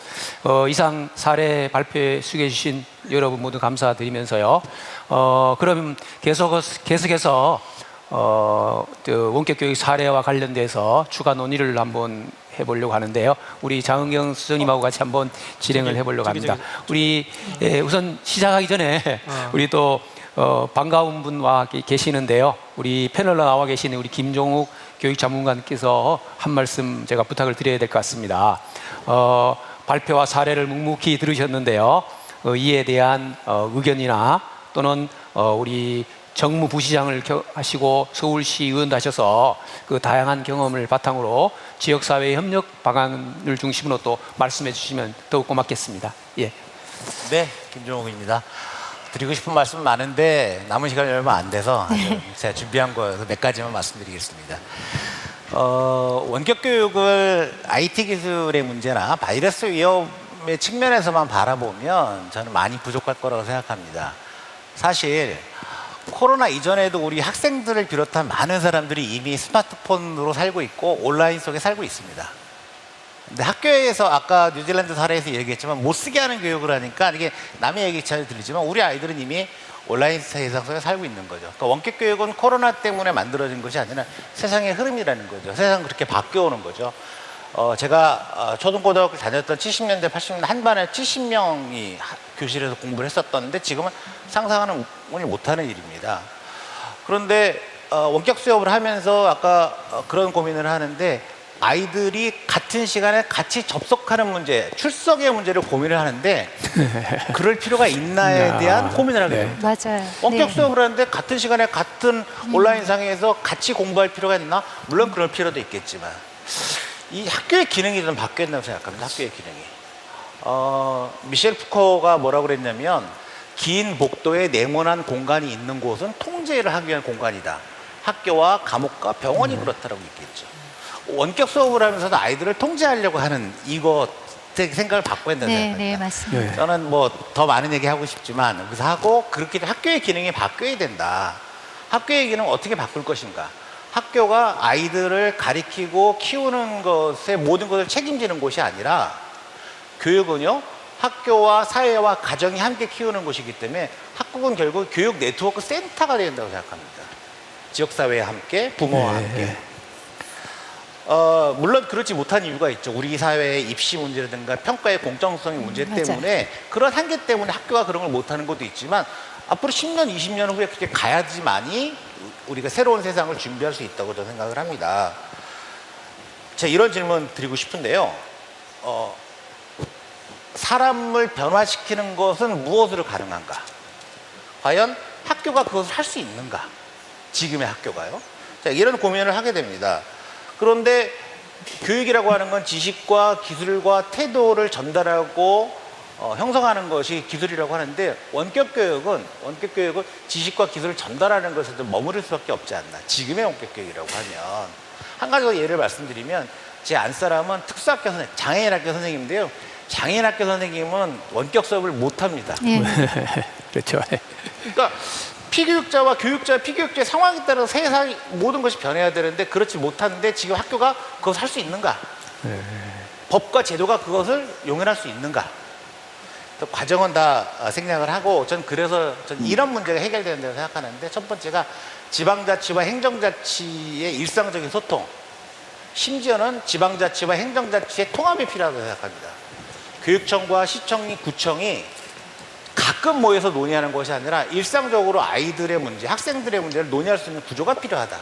이상 사례 발표에 수고해 주신 여러분 모두 감사드리면서요. 그럼 계속해서 원격 교육 사례와 관련돼서 추가 논의를 한번 해보려고 하는데요. 우리 장은경 수석님하고 같이 한번 진행을 해보려고 합니다. 우리 우선 시작하기 전에 우리 또 반가운 분와 계시는데요. 우리 패널로 나와 계시는 우리 김종욱 교육자문관께서 한 말씀 제가 부탁을 드려야 될 것 같습니다. 발표와 사례를 묵묵히 들으셨는데요. 이에 대한 의견이나 또는 우리 정무부시장을 하시고 서울시 의원도 하셔서 그 다양한 경험을 바탕으로 지역사회 협력 방안을 중심으로 또 말씀해 주시면 더욱 고맙겠습니다. 예. 네, 김종욱입니다. 드리고 싶은 말씀 많은데 남은 시간이 얼마 안 돼서 제가 준비한 거여서 몇 가지만 말씀드리겠습니다. 원격 교육을 IT 기술의 문제나 바이러스 위험의 측면에서만 바라보면 저는 많이 부족할 거라고 생각합니다. 사실 코로나 이전에도 우리 학생들을 비롯한 많은 사람들이 이미 스마트폰으로 살고 있고 온라인 속에 살고 있습니다. 근데 학교에서 아까 뉴질랜드 사례에서 얘기했지만 못 쓰게 하는 교육을 하니까 이게 남의 얘기 잘 들리지만 우리 아이들은 이미 온라인 세상 속에 살고 있는 거죠. 그러니까 원격 교육은 코로나 때문에 만들어진 것이 아니라 세상의 흐름이라는 거죠. 세상은 그렇게 바뀌어오는 거죠. 제가 초등고등학교 다녔던 70년대, 80년대 한 반에 70명이 교실에서 공부를 했었던데 지금은 상상하는 못하는 일입니다. 그런데 원격 수업을 하면서 아까 그런 고민을 하는데 아이들이 같은 시간에 같이 접속하는 문제, 출석의 문제를 고민을 하는데 그럴 필요가 있나에 대한 고민을 하게 됩니다. 맞아요. 원격 수업을 하는데 같은 시간에 같은 온라인상에서 같이 공부할 필요가 있나? 물론 그럴 필요도 있겠지만 이 학교의 기능이 좀 바뀌었다고 생각합니다. 학교의 기능이. 미셸 푸코가 뭐라고 그랬냐면 긴 복도에 네모난 공간이 있는 곳은 통제를 하기 위한 공간이다. 학교와 감옥과 병원이 그렇다라고 얘기했죠. 원격 수업을 하면서도 아이들을 통제하려고 하는 이거 생각을 바꿔야 된다고 생각합니다. 네, 맞습니다. 저는 뭐 더 많은 얘기 하고 싶지만 그래서 하고 그렇게 학교의 기능이 바뀌어야 된다. 학교의 기능 어떻게 바꿀 것인가? 학교가 아이들을 가리키고 키우는 것에 모든 것을 책임지는 곳이 아니라 교육은요 학교와 사회와 가정이 함께 키우는 곳이기 때문에 학국은 결국 교육 네트워크 센터가 되야 된다고 생각합니다. 지역사회와 함께 부모와 함께. 물론 그렇지 못한 이유가 있죠. 우리 사회의 입시 문제라든가 평가의 공정성의 문제 때문에 그런 한계 때문에 학교가 그런 걸 못하는 것도 있지만 앞으로 10년, 20년 후에 그렇게 가야지만이 우리가 새로운 세상을 준비할 수 있다고 저는 생각을 합니다. 제가 이런 질문 드리고 싶은데요. 사람을 변화시키는 것은 무엇으로 가능한가? 과연 학교가 그것을 할 수 있는가? 지금의 학교가요. 자, 이런 고민을 하게 됩니다. 그런데 교육이라고 하는 건 지식과 기술과 태도를 전달하고 형성하는 것이 기술이라고 하는데 원격 교육은 지식과 기술을 전달하는 것에 좀 머무를 수밖에 없지 않나. 지금의 원격 교육이라고 하면 한 가지 더 예를 말씀드리면 제 안사람은 특수학교 선생님, 장애인학교 선생님인데요. 장애인학교 선생님은 원격 수업을 못합니다. 그렇죠. 그러니까 피교육자와 교육자, 피교육자의 상황에 따라서 세상이 모든 것이 변해야 되는데 그렇지 못하는데 지금 학교가 그것을 할 수 있는가? 법과 제도가 그것을 용인할 수 있는가? 또 과정은 다 생략을 하고 전 그래서 이런 문제가 해결된다고 생각하는데 첫 번째가 지방자치와 행정자치의 일상적인 소통, 심지어는 지방자치와 행정자치의 통합이 필요하다고 생각합니다. 교육청과 시청이, 구청이 가끔 모여서 논의하는 것이 아니라 일상적으로 아이들의 문제, 학생들의 문제를 논의할 수 있는 구조가 필요하다.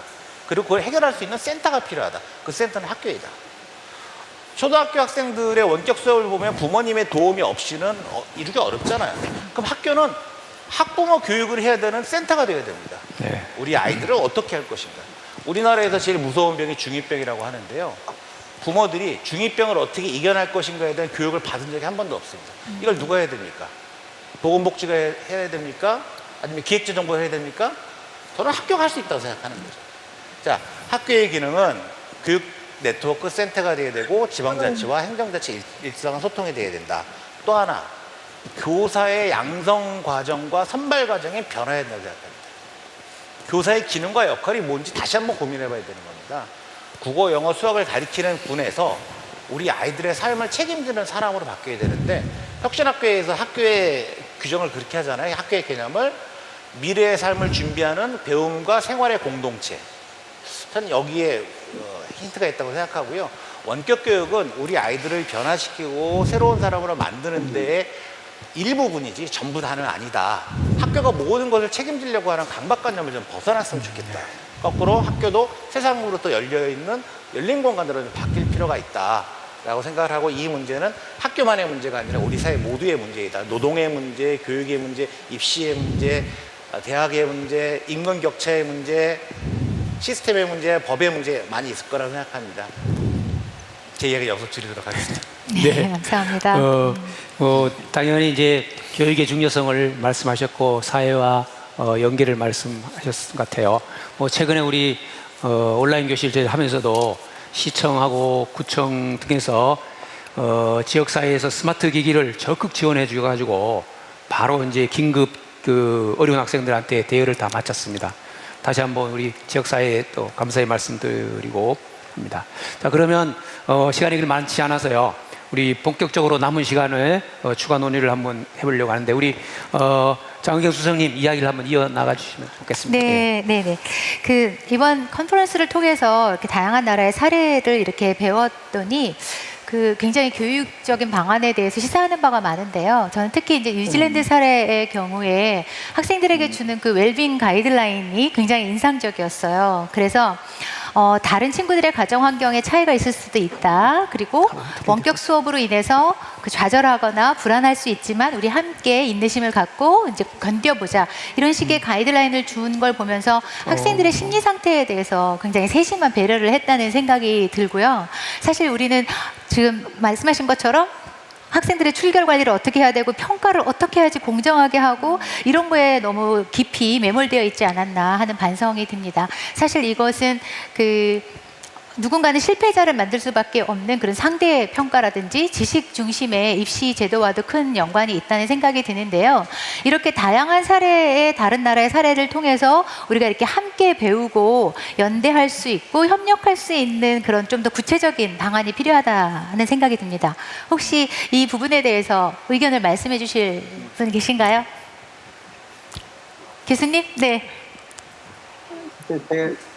그리고 그걸 해결할 수 있는 센터가 필요하다. 그 센터는 학교이다. 초등학교 학생들의 원격 수업을 보면 부모님의 도움이 없이는 이루기 어렵잖아요. 그럼 학교는 학부모 교육을 해야 되는 센터가 되어야 됩니다. 우리 아이들을 어떻게 할 것인가. 우리나라에서 제일 무서운 병이 중2병이라고 하는데요. 부모들이 중2병을 어떻게 이겨낼 것인가에 대한 교육을 받은 적이 한 번도 없습니다. 이걸 누가 해야 됩니까? 보건복지가 해야 됩니까? 아니면 기획재정부가 해야 됩니까? 저는 학교가 할 수 있다고 생각하는 거죠. 자, 학교의 기능은 교육 네트워크 센터가 되어야 되고 지방자치와 행정자치 일상한 소통이 되어야 된다. 또 하나, 교사의 양성 과정과 선발 과정이 변화해야 된다고 생각합니다. 교사의 기능과 역할이 뭔지 다시 한번 고민해 봐야 되는 겁니다. 국어, 영어, 수학을 가르치는 분에서 우리 아이들의 삶을 책임지는 사람으로 바뀌어야 되는데 혁신학교에서 학교의 규정을 그렇게 하잖아요. 학교의 개념을 미래의 삶을 준비하는 배움과 생활의 공동체. 저는 여기에 힌트가 있다고 생각하고요. 원격 교육은 우리 아이들을 변화시키고 새로운 사람으로 만드는 데에 일부분이지 전부 다는 아니다. 학교가 모든 것을 책임지려고 하는 강박관념을 좀 벗어났으면 좋겠다. 거꾸로 학교도 세상으로부터 열려있는 열린 공간으로 좀 바뀔 필요가 있다. 라고 생각을 하고 이 문제는 학교만의 문제가 아니라 우리 사회 모두의 문제이다. 노동의 문제, 교육의 문제, 입시의 문제, 대학의 문제, 임금 격차의 문제, 시스템의 문제, 법의 문제 많이 있을 거라고 생각합니다. 제 이야기 여기서 줄이도록 하겠습니다. 네, 감사합니다. 당연히 이제 교육의 중요성을 말씀하셨고 사회와 연계를 말씀하셨을 것 같아요. 최근에 우리 온라인 교실 저희 하면서도 시청하고 구청 등에서 지역 사회에서 스마트 기기를 적극 지원해 주셔가지고 바로 이제 긴급 그 어려운 학생들한테 대여를 다 마쳤습니다. 다시 한번 우리 지역 사회에 또 감사의 말씀드리고 합니다. 자, 그러면 시간이 많지 않아서요. 우리 본격적으로 남은 시간을 추가 논의를 한번 해보려고 하는데 우리 장은경 수석님 이야기를 한번 이어나가 주시면 좋겠습니다. 네. 그 이번 컨퍼런스를 통해서 이렇게 다양한 나라의 사례를 이렇게 배웠더니 그 굉장히 교육적인 방안에 대해서 시사하는 바가 많은데요. 저는 특히 이제 뉴질랜드 사례의 경우에 학생들에게 주는 그 웰빙 가이드라인이 굉장히 인상적이었어요. 그래서 다른 친구들의 가정 환경에 차이가 있을 수도 있다. 그리고 원격 수업으로 인해서 그 좌절하거나 불안할 수 있지만 우리 함께 인내심을 갖고 이제 견뎌보자. 이런 식의 가이드라인을 준 걸 보면서 학생들의 심리 상태에 대해서 굉장히 세심한 배려를 했다는 생각이 들고요. 사실 우리는 지금 말씀하신 것처럼 학생들의 출결 관리를 어떻게 해야 되고 평가를 어떻게 해야지 공정하게 하고 이런 거에 너무 깊이 매몰되어 있지 않았나 하는 반성이 듭니다. 사실 이것은 그 누군가는 실패자를 만들 수밖에 없는 그런 상대 평가라든지 지식 중심의 입시 제도와도 큰 연관이 있다는 생각이 드는데요. 이렇게 다양한 사례의 다른 나라의 사례를 통해서 우리가 이렇게 함께 배우고 연대할 수 있고 협력할 수 있는 그런 좀 더 구체적인 방안이 필요하다는 생각이 듭니다. 혹시 이 부분에 대해서 의견을 말씀해 주실 분 계신가요? 교수님?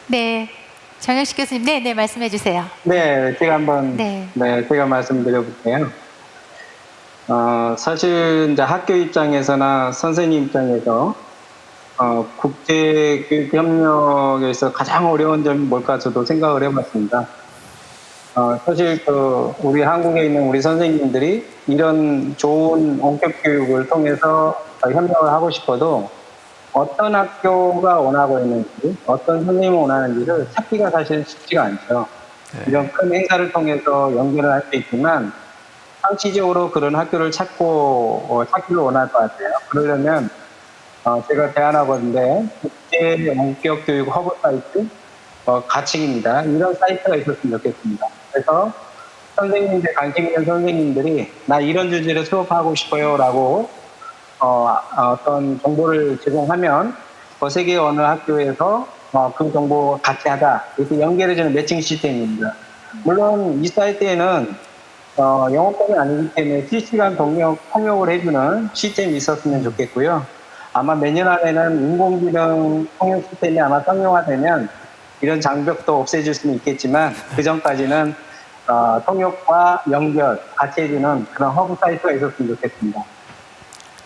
네. 정영식 교수님, 네, 말씀해 주세요. 네, 제가 한번 제가 말씀드려볼게요. 사실 이제 학교 입장에서나 선생님 입장에서 국제 교육 협력에서 가장 어려운 점이 뭘까 저도 생각을 해봤습니다. 사실 우리 한국에 있는 우리 선생님들이 이런 좋은 원격 교육을 통해서 협력을 하고 싶어도 어떤 학교가 원하고 있는지, 어떤 선생님이 원하는지를 찾기가 사실 쉽지가 않죠. 이런 큰 행사를 통해서 연결을 할 수 있지만 상시적으로 그런 학교를 찾기를 원할 것 같아요. 그러려면 제가 제안하건데 국제 원격 교육 허브 사이트 가칭입니다. 이런 사이트가 있었으면 좋겠습니다. 그래서 선생님들, 관심 있는 선생님들이 나 이런 주제로 수업하고 싶어요라고 어떤 정보를 제공하면 세계 어느 학교에서 그 정보 같이 하자 이렇게 연결해주는 매칭 시스템입니다. 물론 이 사이트에는 영어권이 아니기 때문에 실시간 통역을 해주는 시스템이 있었으면 좋겠고요. 아마 내년 안에는 인공지능 통역 시스템이 아마 상용화되면 이런 장벽도 없애줄 수는 있겠지만 그 전까지는 통역과 연결 같이 해주는 그런 허브 사이트가 있었으면 좋겠습니다.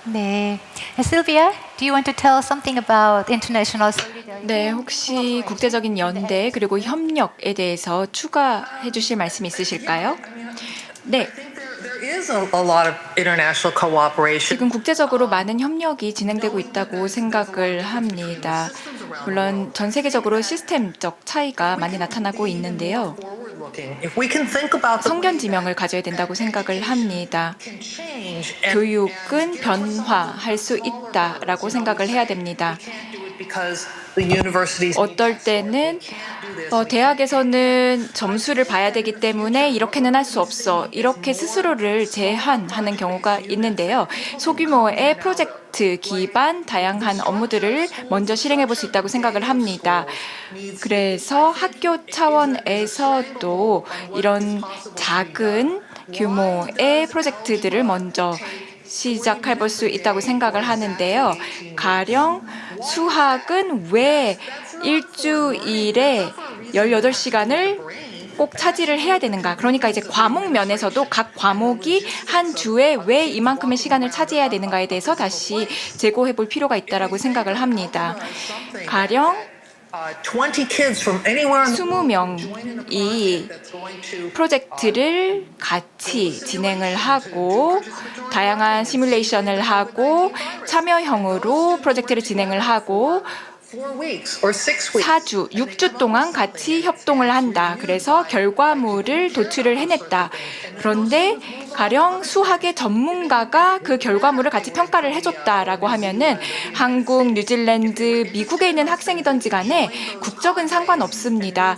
네. Sylvia, do you want to tell something about international solidarity? 네, 혹시 국제적인 연대 그리고 협력에 대해서 추가해 주실 말씀 있으실까요? 네. 지금 국제적으로 많은 협력이 진행되고 있다고 생각을 합니다. 물론 전 세계적으로 시스템적 차이가 많이 나타나고 있는데요. 성견지명을 가져야 된다고 생각을 합니다. 교육은 변화할 수 있다라고 생각을 해야 됩니다. 어떨 때는 대학에서는 점수를 봐야 되기 때문에 이렇게는 할 수 없어. 이렇게 스스로를 제한하는 경우가 있는데요. 소규모의 프로젝트 기반 다양한 업무들을 먼저 실행해 볼 수 있다고 생각을 합니다. 그래서 학교 차원에서도 이런 작은 규모의 프로젝트들을 먼저 시작해 볼 수 있다고 생각을 하는데요. 가령 수학은 왜 일주일에 18시간을 꼭 차지를 해야 되는가. 그러니까 이제 과목 면에서도 각 과목이 한 주에 왜 이만큼의 시간을 차지해야 되는가에 대해서 다시 재고해 볼 필요가 있다고 생각을 합니다. 가령 20 kids from anywhere in the 20명이 프로젝트를 같이 진행을 하고 다양한 시뮬레이션을 하고 참여형으로 프로젝트를 진행을 하고 4 weeks or 6 weeks. 4주, 6주 동안 같이 협동을 한다. 그래서 결과물을 도출을 해냈다. 그런데 가령 수학의 전문가가 그 결과물을 같이 평가를 해줬다라고 하면은 한국, 뉴질랜드, 미국에 있는 학생이든지 간에 국적은 상관없습니다.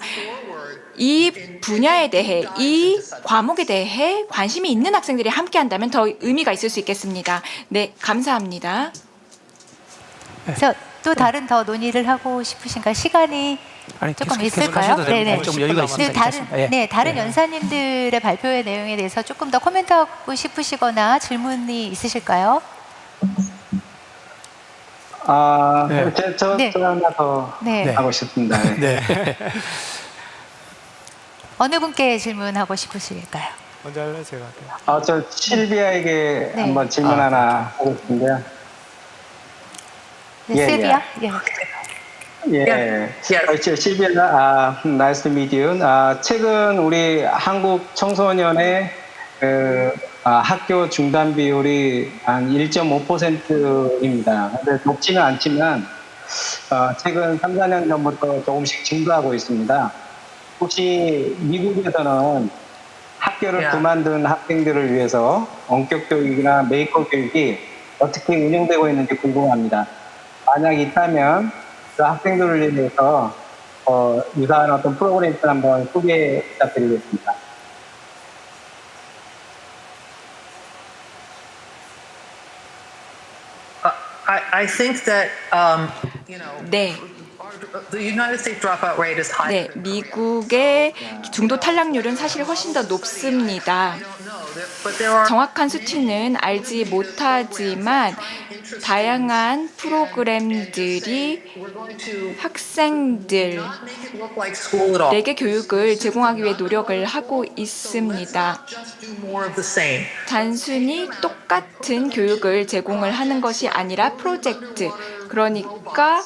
이 분야에 대해, 이 과목에 대해 관심이 있는 학생들이 함께 한다면 더 의미가 있을 수 있겠습니다. 네, 감사합니다. 그래서 또 다른 더 논의를 하고 싶으신가? 시간이 아니, 조금 계속 있을까요? 하셔도 됩니다. 좀 여유가 있습니다. 다른 연사님들의 발표의 내용에 대해서 조금 더 코멘트하고 싶으시거나 질문이 있으실까요? 저 네. 하나 더 네. 하고 싶습니다. 네. 어느 분께 질문하고 싶으실까요? 먼저 할래요, 제가 할게요. 저 실비아에게 네. 한번 질문 하나 하고 싶은데요. 네, 실비아? 예. 실비아, nice to meet you. 최근 우리 한국 청소년의 학교 중단 비율이 한 1.5%입니다. 근데 높지는 않지만 최근 3, 4년 전부터 조금씩 증가하고 있습니다. 혹시 미국에서는 학교를 그만둔 학생들을 위해서 원격 교육이나 메이커 교육이 어떻게 운영되고 있는지 궁금합니다. 만약 있다면 그 학생들을 위해서 유사한 어떤 프로그램을 한번 소개 부탁드리겠습니다. I think that 네. the United States dropout rate is high. 네, 미국의 중도 탈락률은 사실 훨씬 더 높습니다. But there are 정확한 수치는 알지 못하지만 다양한 프로그램들이 학생들에게 look like school at all. 교육을 제공하기 위해 노력을 하고 있습니다. Just do more of the same. 단순히 똑같은 교육을 제공을 하는 것이 아니라 프로젝트, 그러니까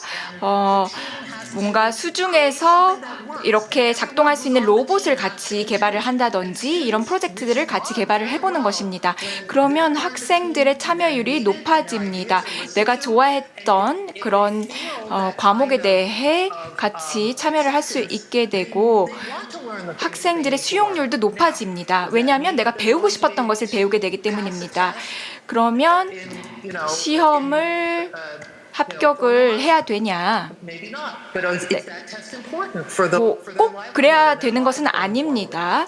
뭔가 수중에서 이렇게 작동할 수 있는 로봇을 같이 개발을 한다든지 이런 프로젝트들을 같이 개발을 해보는 것입니다. 그러면 학생들의 참여율이 높아집니다. 내가 좋아했던 그런 과목에 대해 같이 참여를 할 수 있게 되고 학생들의 수용률도 높아집니다. 왜냐하면 내가 배우고 싶었던 것을 배우게 되기 때문입니다. 그러면 시험을 합격을 해야 되냐? Maybe not. But is that test important for the 꼭 그래야 되는 것은 아닙니다.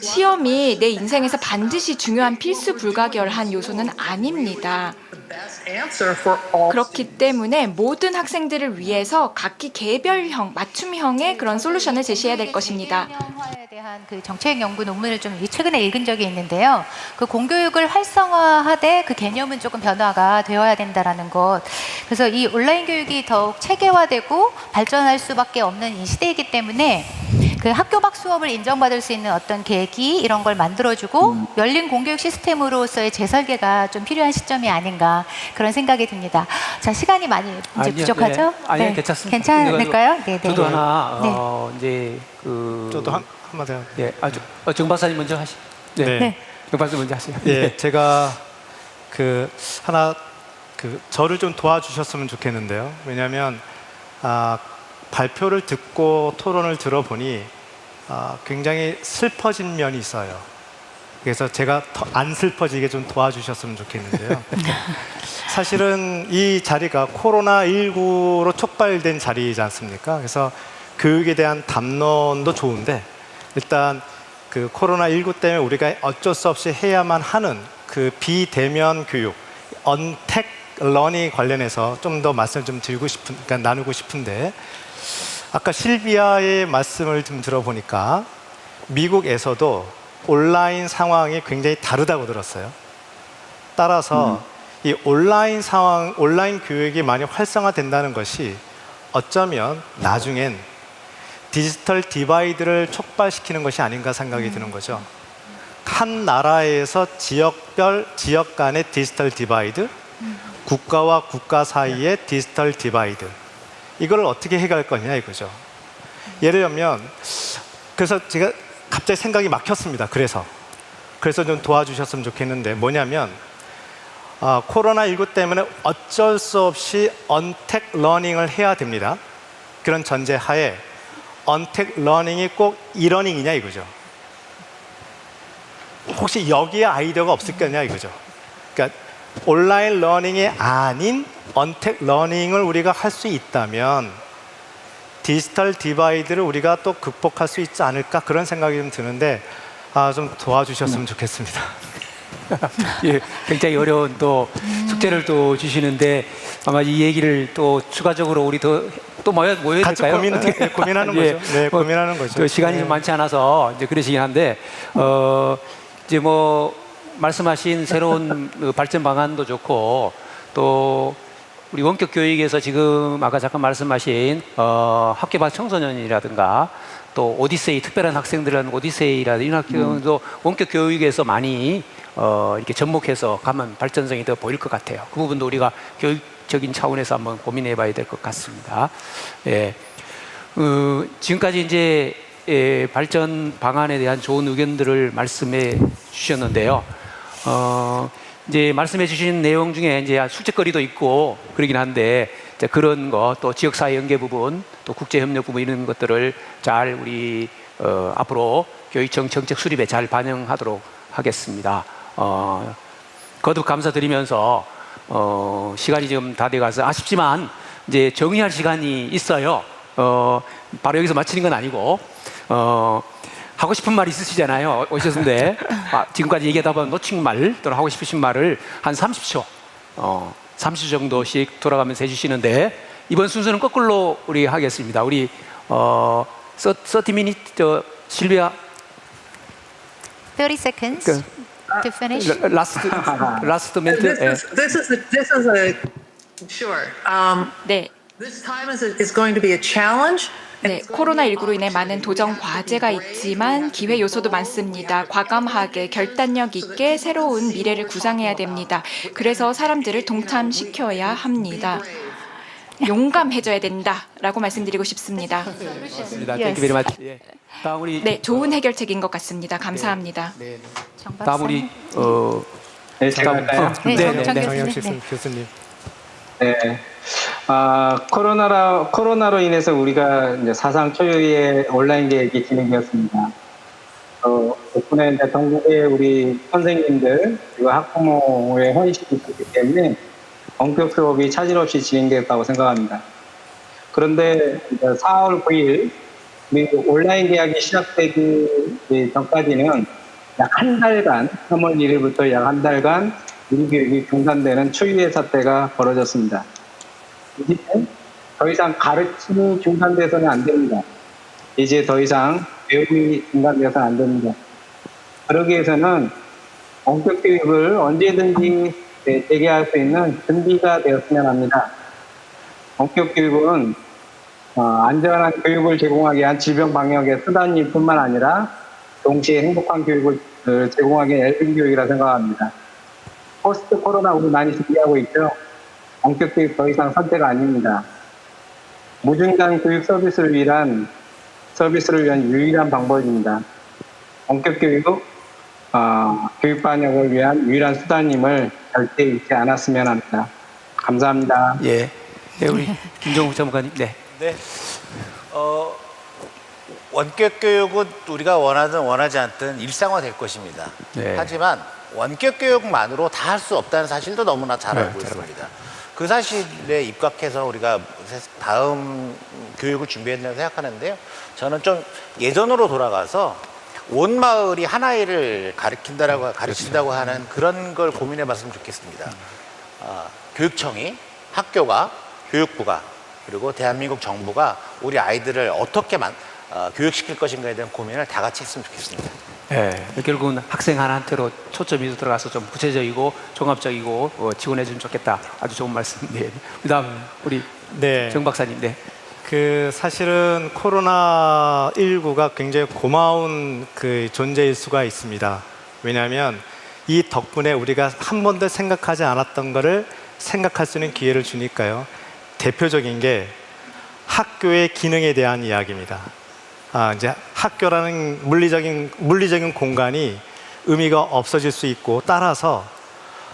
시험이 내 인생에서 반드시 중요한 필수 불가결한 요소는 아닙니다. best answer for all? 그렇기 때문에 모든 학생들을 위해서 각기 개별형, 맞춤형의 그런 솔루션을 제시해야 될 것입니다. 개념화에 대한 그 정책 연구 논문을 좀 최근에 읽은 적이 있는데요. 그 공교육을 활성화하되 그 개념은 조금 변화가 되어야 된다라는 것. 그래서 이 온라인 교육이 더욱 체계화되고 발전할 수밖에 없는 이 시대이기 때문에 그 학교 밖 수업을 인정받을 수 있는 어떤 계기 이런 걸 만들어주고 열린 공교육 시스템으로서의 재설계가 좀 필요한 시점이 아닌가 그런 생각이 듭니다. 자, 시간이 많이 이제 아니요, 부족하죠? 네. 아니요, 괜찮습니다. 괜찮을까요? 네, 네. 저도 하나 네. 이제 그 저도 한마디 할게요. 예, 정 박사님 먼저 하시. 네. 네. 정 박사님 먼저 하세요. 예, 제가 하나 저를 좀 도와주셨으면 좋겠는데요. 왜냐하면 발표를 듣고 토론을 들어보니 굉장히 슬퍼진 면이 있어요. 그래서 제가 더 안 슬퍼지게 좀 도와주셨으면 좋겠는데요. 사실은 이 자리가 코로나19로 촉발된 자리이지 않습니까? 그래서 교육에 대한 담론도 좋은데 일단 그 코로나19 때문에 우리가 어쩔 수 없이 해야만 하는 그 비대면 교육, 언택 러닝 관련해서 좀 더 말씀을 좀 그러니까 나누고 싶은데 아까 실비아의 말씀을 좀 들어보니까 미국에서도 온라인 상황이 굉장히 다르다고 들었어요. 따라서 이 온라인 교육이 많이 활성화된다는 것이 어쩌면 나중엔 디지털 디바이드를 촉발시키는 것이 아닌가 생각이 드는 거죠. 한 나라에서 지역 간의 디지털 디바이드, 국가와 국가 사이의 디지털 디바이드, 이걸 어떻게 해결할 거냐 이거죠. 예를 들면 그래서 제가 갑자기 생각이 막혔습니다. 그래서 좀 도와주셨으면 좋겠는데 뭐냐면 코로나19 때문에 어쩔 수 없이 언택 러닝을 해야 됩니다. 그런 전제하에 언택 러닝이 꼭 이러닝이냐 이거죠. 혹시 여기에 아이디어가 없을 거냐 이거죠. 그러니까 온라인 러닝이 아닌 언택 러닝을 우리가 할 수 있다면 디지털 디바이드를 우리가 또 극복할 수 있지 않을까 그런 생각이 좀 드는데 좀 도와주셨으면 좋겠습니다. 예, 굉장히 어려운 또 숙제를 또 주시는데 아마 이 얘기를 또 추가적으로 우리 또 모여야 같이 될까요? 고민하는 예, 거죠. 네, 고민하는 거죠. 또 시간이 좀 많지 않아서 이제 그러시긴 한데 이제 뭐 말씀하신 새로운 그 발전 방안도 좋고 또 우리 원격 교육에서 지금 아까 잠깐 말씀하신 학교 밖 청소년이라든가 또 오디세이 특별한 학생들은 오디세이라든가 이런 학생도 원격 교육에서 많이 이렇게 접목해서 가면 발전성이 더 보일 것 같아요. 그 부분도 우리가 교육적인 차원에서 한번 고민해 봐야 될 것 같습니다. 예. 지금까지 이제 발전 방안에 대한 좋은 의견들을 말씀해 주셨는데요. 이제 말씀해 주신 내용 중에 이제 숙제거리도 있고 그러긴 한데 이제 그런 거 또 지역사회 연계 부분 또 국제협력 부분 이런 것들을 잘 우리 앞으로 교육청 정책 수립에 잘 반영하도록 하겠습니다. 거듭 감사드리면서 시간이 좀 다 돼가서 아쉽지만 이제 정리할 시간이 있어요. 바로 여기서 마치는 건 아니고 하고 싶은 말 있으시잖아요. 오셨는데 지금까지 얘기하다 보면 놓친 말 또는 하고 싶으신 말을 한 30초 30초 정도씩 돌아가면서 해주시는데 이번 순서는 거꾸로 우리 하겠습니다. 우리 30minutes 실비아 30 seconds to finish. last minute. This is a sure. 네. This time is going to be a challenge. 네, 코로나19로 인해 많은 도전 과제가 있지만 기회 요소도 많습니다. 과감하게 결단력 있게 새로운 미래를 구상해야 됩니다. 그래서 사람들을 동참시켜야 합니다. 용감해져야 된다라고 말씀드리고 싶습니다. Thank you very much. 예. 다음 우리 네, 좋은 해결책인 것 같습니다. 감사합니다. 네. 정 다음 우리 네, 제가 할까요? 정영식 교수님. 네. 코로나로 인해서 우리가 이제 사상 초유의 온라인 계획이 진행되었습니다. 덕분에 이제 전국의 우리 선생님들 그리고 학부모의 헌신이 있었기 때문에 원격 수업이 차질 없이 진행되었다고 생각합니다. 그런데 이제 4월 9일 우리 온라인 계약이 시작되기 전까지는 약 한 달간 3월 1일부터 약 한 달간 우리 교육이 중단되는 초유의 사태가 벌어졌습니다. 이제 더 이상 가르침이 중단돼서는 안 됩니다. 이제 더 이상 교육이 중단돼서는 안 됩니다. 그러기 위해서는 원격 교육을 언제든지 재개할 수 있는 준비가 되었으면 합니다. 원격 교육은 안전한 교육을 제공하기 위한 질병 방역의 수단일 뿐만 아니라 동시에 행복한 교육을 제공하기 위한 웰빙 교육이라 생각합니다. 포스트 코로나 우리 많이 준비하고 있죠. 원격 교육 더 이상 선택 아닙니다. 무중단 교육 서비스를 위한 유일한 방법입니다. 원격 교육, 교육 반영을 위한 유일한 수단임을 절대 잊지 않았으면 합니다. 감사합니다. 예, 네, 우리 김정욱 전문가님. 네. 네. 원격 교육은 우리가 원하든 원하지 않든 일상화될 것입니다. 네. 하지만 원격 교육만으로 다 할 수 없다는 사실도 너무나 잘 알고 있습니다. 그 사실에 입각해서 우리가 다음 교육을 준비해야 된다고 생각하는데요. 저는 좀 예전으로 돌아가서 온 마을이 한 아이를 가르친다고 하는 그런 걸 고민해 봤으면 좋겠습니다. 교육청이, 학교가, 교육부가, 그리고 대한민국 정부가 우리 아이들을 어떻게 교육시킬 것인가에 대한 고민을 다 같이 했으면 좋겠습니다. 네, 결국은 학생 하나한테로 초점이 들어가서 좀 구체적이고 종합적이고 지원해주면 좋겠다. 아주 좋은 말씀. 네. 그다음 우리 정 박사님. 네. 사실은 코로나19가 굉장히 고마운 그 존재일 수가 있습니다. 왜냐하면 이 덕분에 우리가 한 번도 생각하지 않았던 거를 생각할 수 있는 기회를 주니까요. 대표적인 게 학교의 기능에 대한 이야기입니다. 이제 학교라는 물리적인 공간이 의미가 없어질 수 있고, 따라서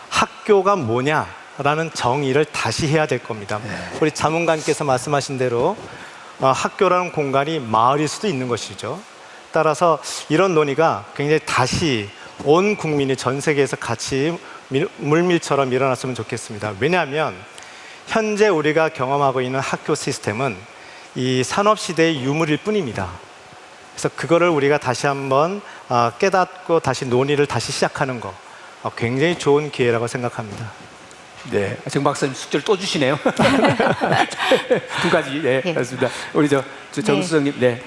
학교가 뭐냐라는 정의를 다시 해야 될 겁니다. 우리 자문관께서 말씀하신 대로 학교라는 공간이 마을일 수도 있는 것이죠. 따라서 이런 논의가 굉장히 다시 온 국민이 전 세계에서 같이 물밀처럼 일어났으면 좋겠습니다. 왜냐하면 현재 우리가 경험하고 있는 학교 시스템은 이 산업시대의 유물일 뿐입니다. 그래서 그거를 우리가 다시 한번 깨닫고 다시 논의를 다시 시작하는 거 굉장히 좋은 기회라고 생각합니다. 네, 정 박사님 숙제를 또 주시네요. 두 가지, 네, 네. 그렇습니다. 우리 정수성님, 네.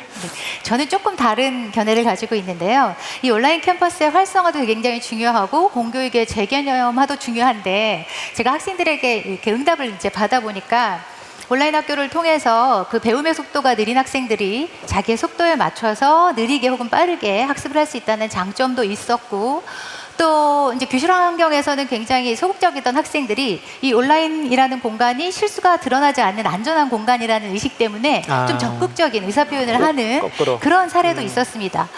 저는 조금 다른 견해를 가지고 있는데요. 이 온라인 캠퍼스의 활성화도 굉장히 중요하고 공교육의 재개념화도 중요한데, 제가 학생들에게 이렇게 응답을 이제 받아보니까 온라인 학교를 통해서 그 배움의 속도가 느린 학생들이 자기의 속도에 맞춰서 느리게 혹은 빠르게 학습을 할 수 있다는 장점도 있었고, 또 이제 교실 환경에서는 굉장히 소극적이던 학생들이 이 온라인이라는 공간이 실수가 드러나지 않는 안전한 공간이라는 의식 때문에 좀 적극적인 의사 표현을 하는 거꾸로. 그런 사례도 있었습니다.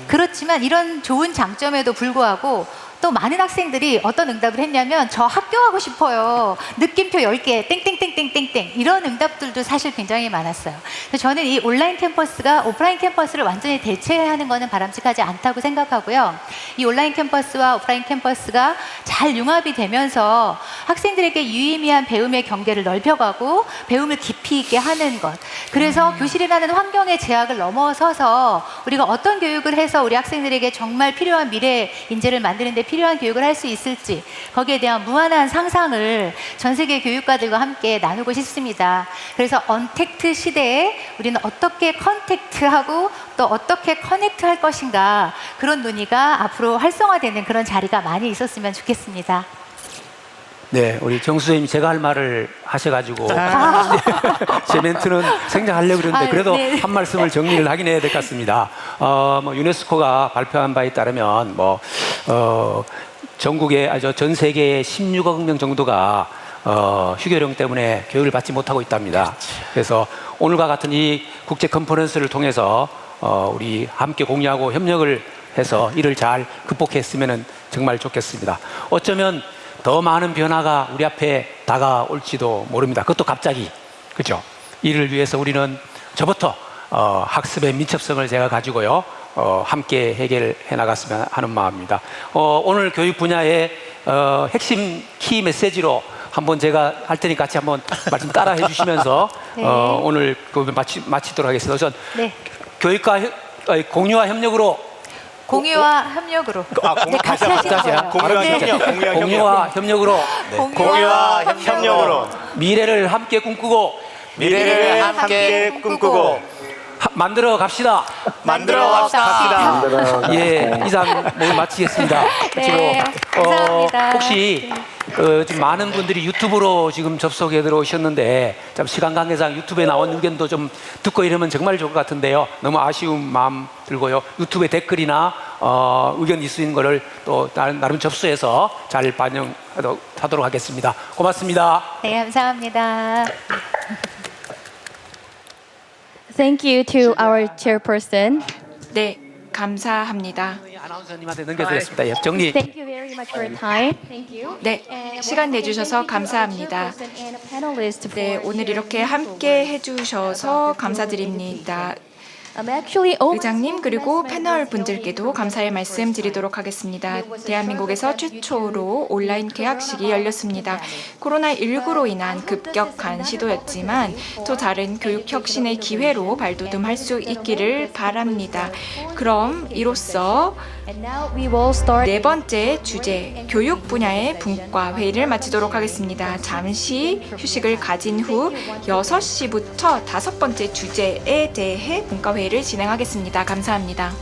그렇지만 이런 좋은 장점에도 불구하고 또 많은 학생들이 어떤 응답을 했냐면, 저 학교 가고 싶어요. 느낌표 10개 땡땡땡땡땡땡 이런 응답들도 사실 굉장히 많았어요. 그래서 저는 이 온라인 캠퍼스가 오프라인 캠퍼스를 완전히 대체하는 것은 바람직하지 않다고 생각하고요. 이 온라인 캠퍼스와 오프라인 캠퍼스가 잘 융합이 되면서 학생들에게 유의미한 배움의 경계를 넓혀가고 배움을 깊이 있게 하는 것. 그래서 교실이라는 환경의 제약을 넘어서서 우리가 어떤 교육을 해서 우리 학생들에게 정말 필요한 미래 인재를 만드는 데 필요한 교육을 할 수 있을지, 거기에 대한 무한한 상상을 전 세계 교육가들과 함께 나누고 싶습니다. 그래서 언택트 시대에 우리는 어떻게 컨택트하고 또 어떻게 커넥트 할 것인가, 그런 논의가 앞으로 활성화되는 그런 자리가 많이 있었으면 좋겠습니다. 네, 우리 정수 선생님이 제가 할 말을 하셔가지고 제 멘트는 생략하려고 그랬는데 그래도 네. 한 말씀을 정리를 하긴 해야 될 것 같습니다. 유네스코가 발표한 바에 따르면 전국에 전 세계의 16억 명 정도가 휴교령 때문에 교육을 받지 못하고 있답니다. 그래서 오늘과 같은 이 국제 컨퍼런스를 통해서 우리 함께 공유하고 협력을 해서 이를 잘 극복했으면 정말 좋겠습니다. 어쩌면 더 많은 변화가 우리 앞에 다가올지도 모릅니다. 그것도 갑자기, 그렇죠? 이를 위해서 우리는 저부터 학습의 민첩성을 제가 가지고요, 함께 해결해 나갔으면 하는 마음입니다. 오늘 교육 분야의 핵심 키 메시지로 한번 제가 할 테니 같이 한번 말씀 따라 해주시면서 네. 오늘 마치도록 하겠습니다. 우선 네. 교육과 공유와 협력으로 공유와 협력으로. 네, 같이 하실 거예요. 공유와 협력으로 공유와 협력으로 미래를 함께 꿈꾸고 미래를 함께 꿈꾸고 만들어 갑시다. 만들어 갑시다. 예, 이상 모두 마치겠습니다. 네, 감사합니다. 혹시 좀 많은 분들이 유튜브로 지금 접속해 들어오셨는데 참 시간 관계상 유튜브에 나온 의견도 좀 듣고 이러면 정말 좋을 것 같은데요. 너무 아쉬운 마음 들고요. 유튜브에 댓글이나 의견 있으신 거를 또 나름 접수해서 잘 반영하도록 하겠습니다. 고맙습니다. 네, 감사합니다. Thank you to our chairperson. 네, 감사합니다. 아나운서님한테 넘겨드렸습니다. 예, 정리. Thank you very much for your time. Thank you. 네, 시간 내주셔서 감사합니다. 네, 오늘 이렇게 함께 해주셔서 감사드립니다. 의장님 그리고 패널 분들께도 감사의 말씀 드리도록 하겠습니다. 대한민국에서 최초로 온라인 개학식이 열렸습니다. 코로나19로 인한 급격한 시도였지만 또 다른 교육 혁신의 기회로 발돋움할 수 있기를 바랍니다. 그럼 이로써 네 번째 주제 교육 분야의 분과 회의를 마치도록 하겠습니다. 잠시 휴식을 가진 후 6시부터 5번째 주제에 대해 분과 회의를 진행하겠습니다. 감사합니다.